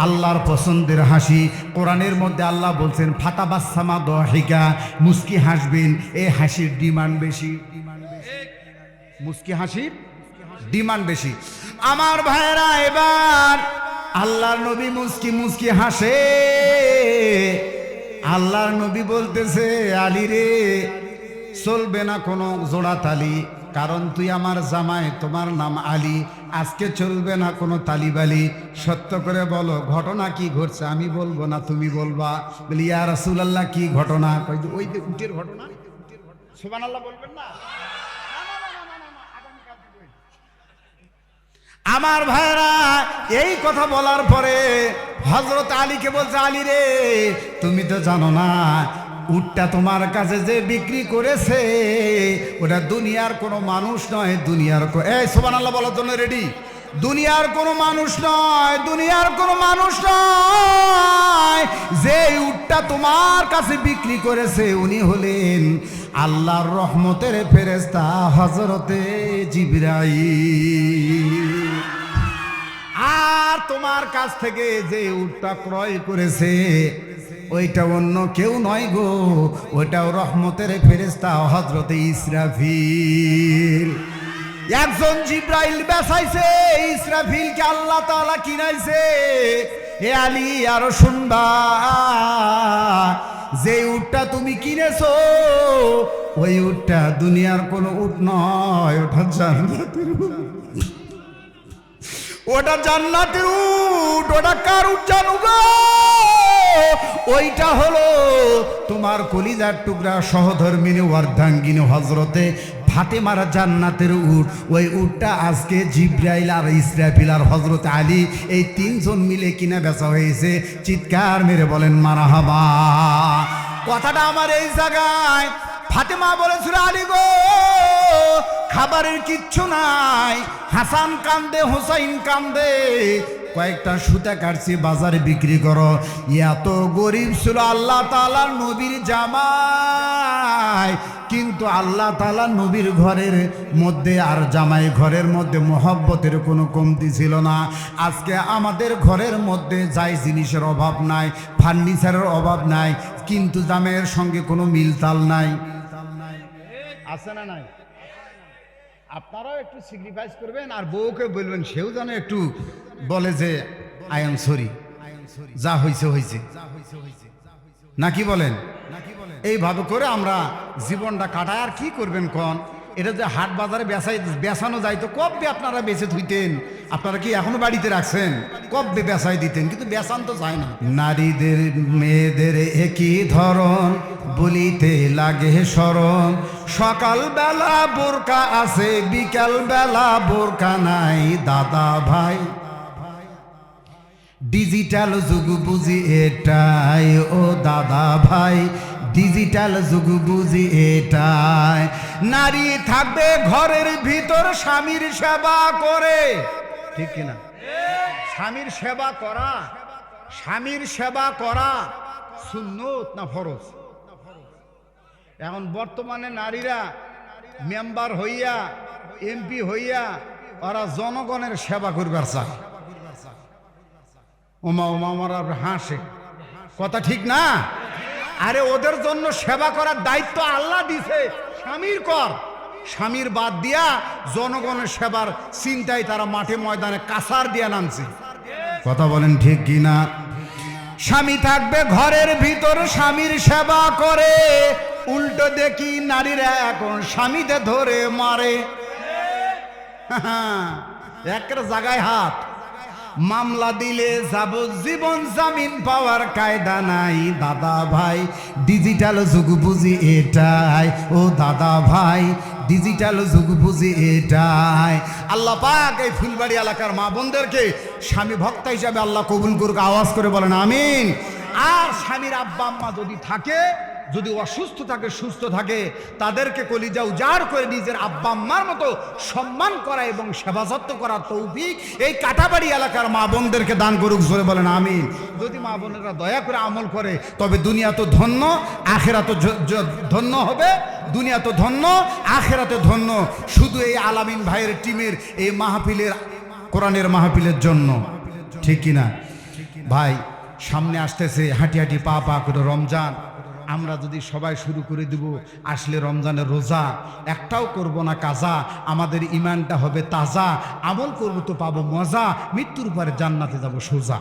আল্লাহর পছন্দের হাসি। কোরআনের মধ্যে আল্লাহ বলছেন ফাতাবাসসামা দাহিকা, মুস্কি হাসবেন, এই হাসির ডিমান্ড বেশি। মুস্কি হাসির ডিমান্ড বেশি। আমার ভাইরা, এবার আল্লাহর নবী মুস্কি মুস্কি হাসে। আল্লাহর নবী বলতেছে, আলী রে, চলবে না কোনো জোড়া তালি, কারণ তুই আমার জামাই, তোমার নাম আলী, আজকে চলবে না কোনো তালিবালি। সত্য করে বলো ঘটনা কি ঘটছে, আমি বলবো না তুমি বলবা। বলি ইয়া রাসূলুল্লাহ কি ঘটনা? ওই যে উটের ঘটনা। সুবহানাল্লাহ বলবেন না? আমার ভাইরা, এই কথা বলার পরে হযরত আলীকে বলছে, আলী রে, তুমি তো জানো না উটটা তোমার কাছে যে বিক্রি করেছে ওটা দুনিয়ার কোনো মানুষ নয়, এই সুবহানাল্লাহ বলার জন্য রেডি? দুনিয়ার কোনো মানুষ নয়, যে উটটা তোমার কাছে বিক্রি করেছে উনি হলেন আল্লাহর রহমতের ফেরেশতা হযরতে জিবরাইল। আর তোমার কাছ থেকে যে উটটা ক্রয় করেছে ওইটা অন্য কেউ নয় গো, ওইটাও রহমতের ফেরেশতা হযরতে ইসরাফিল। একজন জিবরাইল বেচাইছে, ইসরাফিলকে আল্লাহ তাআলা কিনাইছে। হে আলী, আরো শুনবা, যে উটটা তুমি কিনেছো ওই উটটা দুনিয়ার কোনো উট নয়, ওটা জান্নাতের উট। ওটা জান্নাতের উট। ওটা কার উট জানো গো? ওইটা হলো তোমার কলিজার টুকরা সহধর্মিনী অর্ধাঙ্গিনী হযরতে ফাতেমার জান্নাতের উট। ওই উটটা আজকে জিবরাইল আর ইসরাফিল আর হযরতে আলী এই তিনজন মিলে কিনা বেচা হয়েছে। চিৎকার মেরে বলেন মারহাবা। কথাটা আমার এই জায়গায় ফাতেমা বলেছিল, আলী গো, খাবারের কিচ্ছু নাই, হাসান কান্দে, হোসাইন কান্দে, কয়েকটা সুতা কাটছি, বাজারে বিক্রি করো। এত গরিব ছিল আল্লাহ তাআলা নবীর জামাই, কিন্তু আল্লাহ তাআলা নবীর ঘরের মধ্যে আর জামাই ঘরের মধ্যে মহব্বতের কোনো কমতি ছিল না। আজকে আমাদের ঘরের মধ্যে যাই জিনিসের অভাব নাই, ফার্নিচারের অভাব নাই, কিন্তু জামাইয়ের সঙ্গে কোনো মিলতাল নাই। আছে না নাই? আপনারাও একটু স্যাক্রিফাইস করবেন, আর বউকে বলবেন সেও যেন একটু বলে যে আই এম সরি, যা হয়েছে হয়েছে, নাকি বলেন? এইভাবে করে আমরা জীবনটা কাটায়। আর কি করবেন কন? এটা যে হাট বাজারে বেচানো যায়, তো কবে আপনারা বেচে থুইতেন? আপনারা কি এখনো বাড়িতে রাখছেন? কবে বেচাই দিতেন, কিন্তু বেচান তো যায় না। নারীদের মেয়েদের একই ধরন বলিতে লাগে শরম, সকাল বেলা বোরকা আছে, বিকাল বেলা বোরকা নাই। দাদা ভাই, ডিজিটাল যুগ বুঝি এটাই, ও দাদা ভাই, ডিজিটাল যুগ বুঝি এটাই। নারী থাকবে ঘরের ভিতর স্বামীর সেবা করে, ঠিক কিনা? স্বামীর সেবা করা সুন্নত না ফরজ? এখন বর্তমানে নারীরা মেম্বার হইয়া, এমপি হইয়া, ওরা জনগণের সেবা করবার চায়। ওমা ওরা হাসে, কথা ঠিক না? আরে ওদের জন্য সেবা করার দায়িত্ব আল্লাহ দিছে, স্বামীর কর। স্বামীর বাদ দিয়া জনগণের সেবার চিন্তায় তারা মাঠে ময়দানে কাছার দিয়া নামছে। কথা বলেন ঠিক কিনা? স্বামী থাকবে ঘরের ভিতর স্বামীর সেবা করে, উল্টো দেখি নারীরা এখন স্বামীতে ধরে মারে। একের জায়গায় হাত, মামলা দিলে যাবজ্জীবন জামিন পাওয়ার কায়দা নাই। দাদা ভাই ডিজিটাল যুগ বুঝি এটাই, ও দাদা ভাই ডিজিটাল যুগ বুঝি এটাই। আল্লাহ পাক এই ফুলবাড়ি এলাকার মা বোনদেরকে স্বামী ভক্তা হিসাবে আল্লাহ কবুল করুক, আওয়াজ করে বলেন আমিন। আর স্বামীর আব্বা আম্মা যদি থাকে, যদি অসুস্থ থাকে সুস্থ থাকে, তাদেরকে কলিজা উজাড় করে নিজের আব্বা আম্মার মতো সম্মান করা এবং সেবা যত্ন করার তৌফিক এই কাটাবাড়ি এলাকার মা বোনদেরকে দান করুক, জোরে বলেন আমিন। যদি মা বোনেরা দয়া করে আমল করে তবে দুনিয়া তো ধন্য, আখেরাত ধন্য হবে। দুনিয়া তো ধন্য, আখেরাতে ধন্য। শুধু এই আলামিন ভাইয়ের টিমের এই মাহফিলের, কোরআনের মাহফিলের জন্য, ঠিক কিনা ভাই? সামনে আসতেছে হাঁটি হাঁটি পা পা করে রমজান। আমরা যদি সবাই শুরু করে দিব আসলে রমজানের রোজা, একটাও করব না কাজা, আমাদের ইমানটা হবে তাজা, আমল করব তো পাবো মজা, মৃত্যুর পরে জান্নাতে যাব সোজা।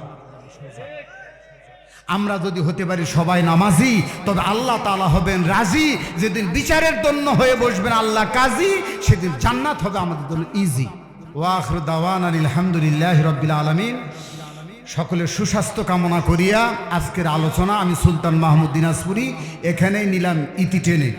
আমরা যদি হতে পারি সবাই নামাজি, তবে আল্লাহ তাআলা হবেন রাজি। যেদিন বিচারের জন্য হয়ে বসবেন আল্লাহ কাজী, সেদিন জান্নাত হবে আমাদের জন্য ইজি। ওয়া আখিরু দাওয়ানা আলহামদুলিল্লাহি রাব্বিল আলামিন। সকলের সুস্বাস্থ্য কামনা করিয়া আজকের আলোচনা আমি সুলতান মাহমুদ দিনাজপুরি এখানেই নিলাম ইতি টেনে।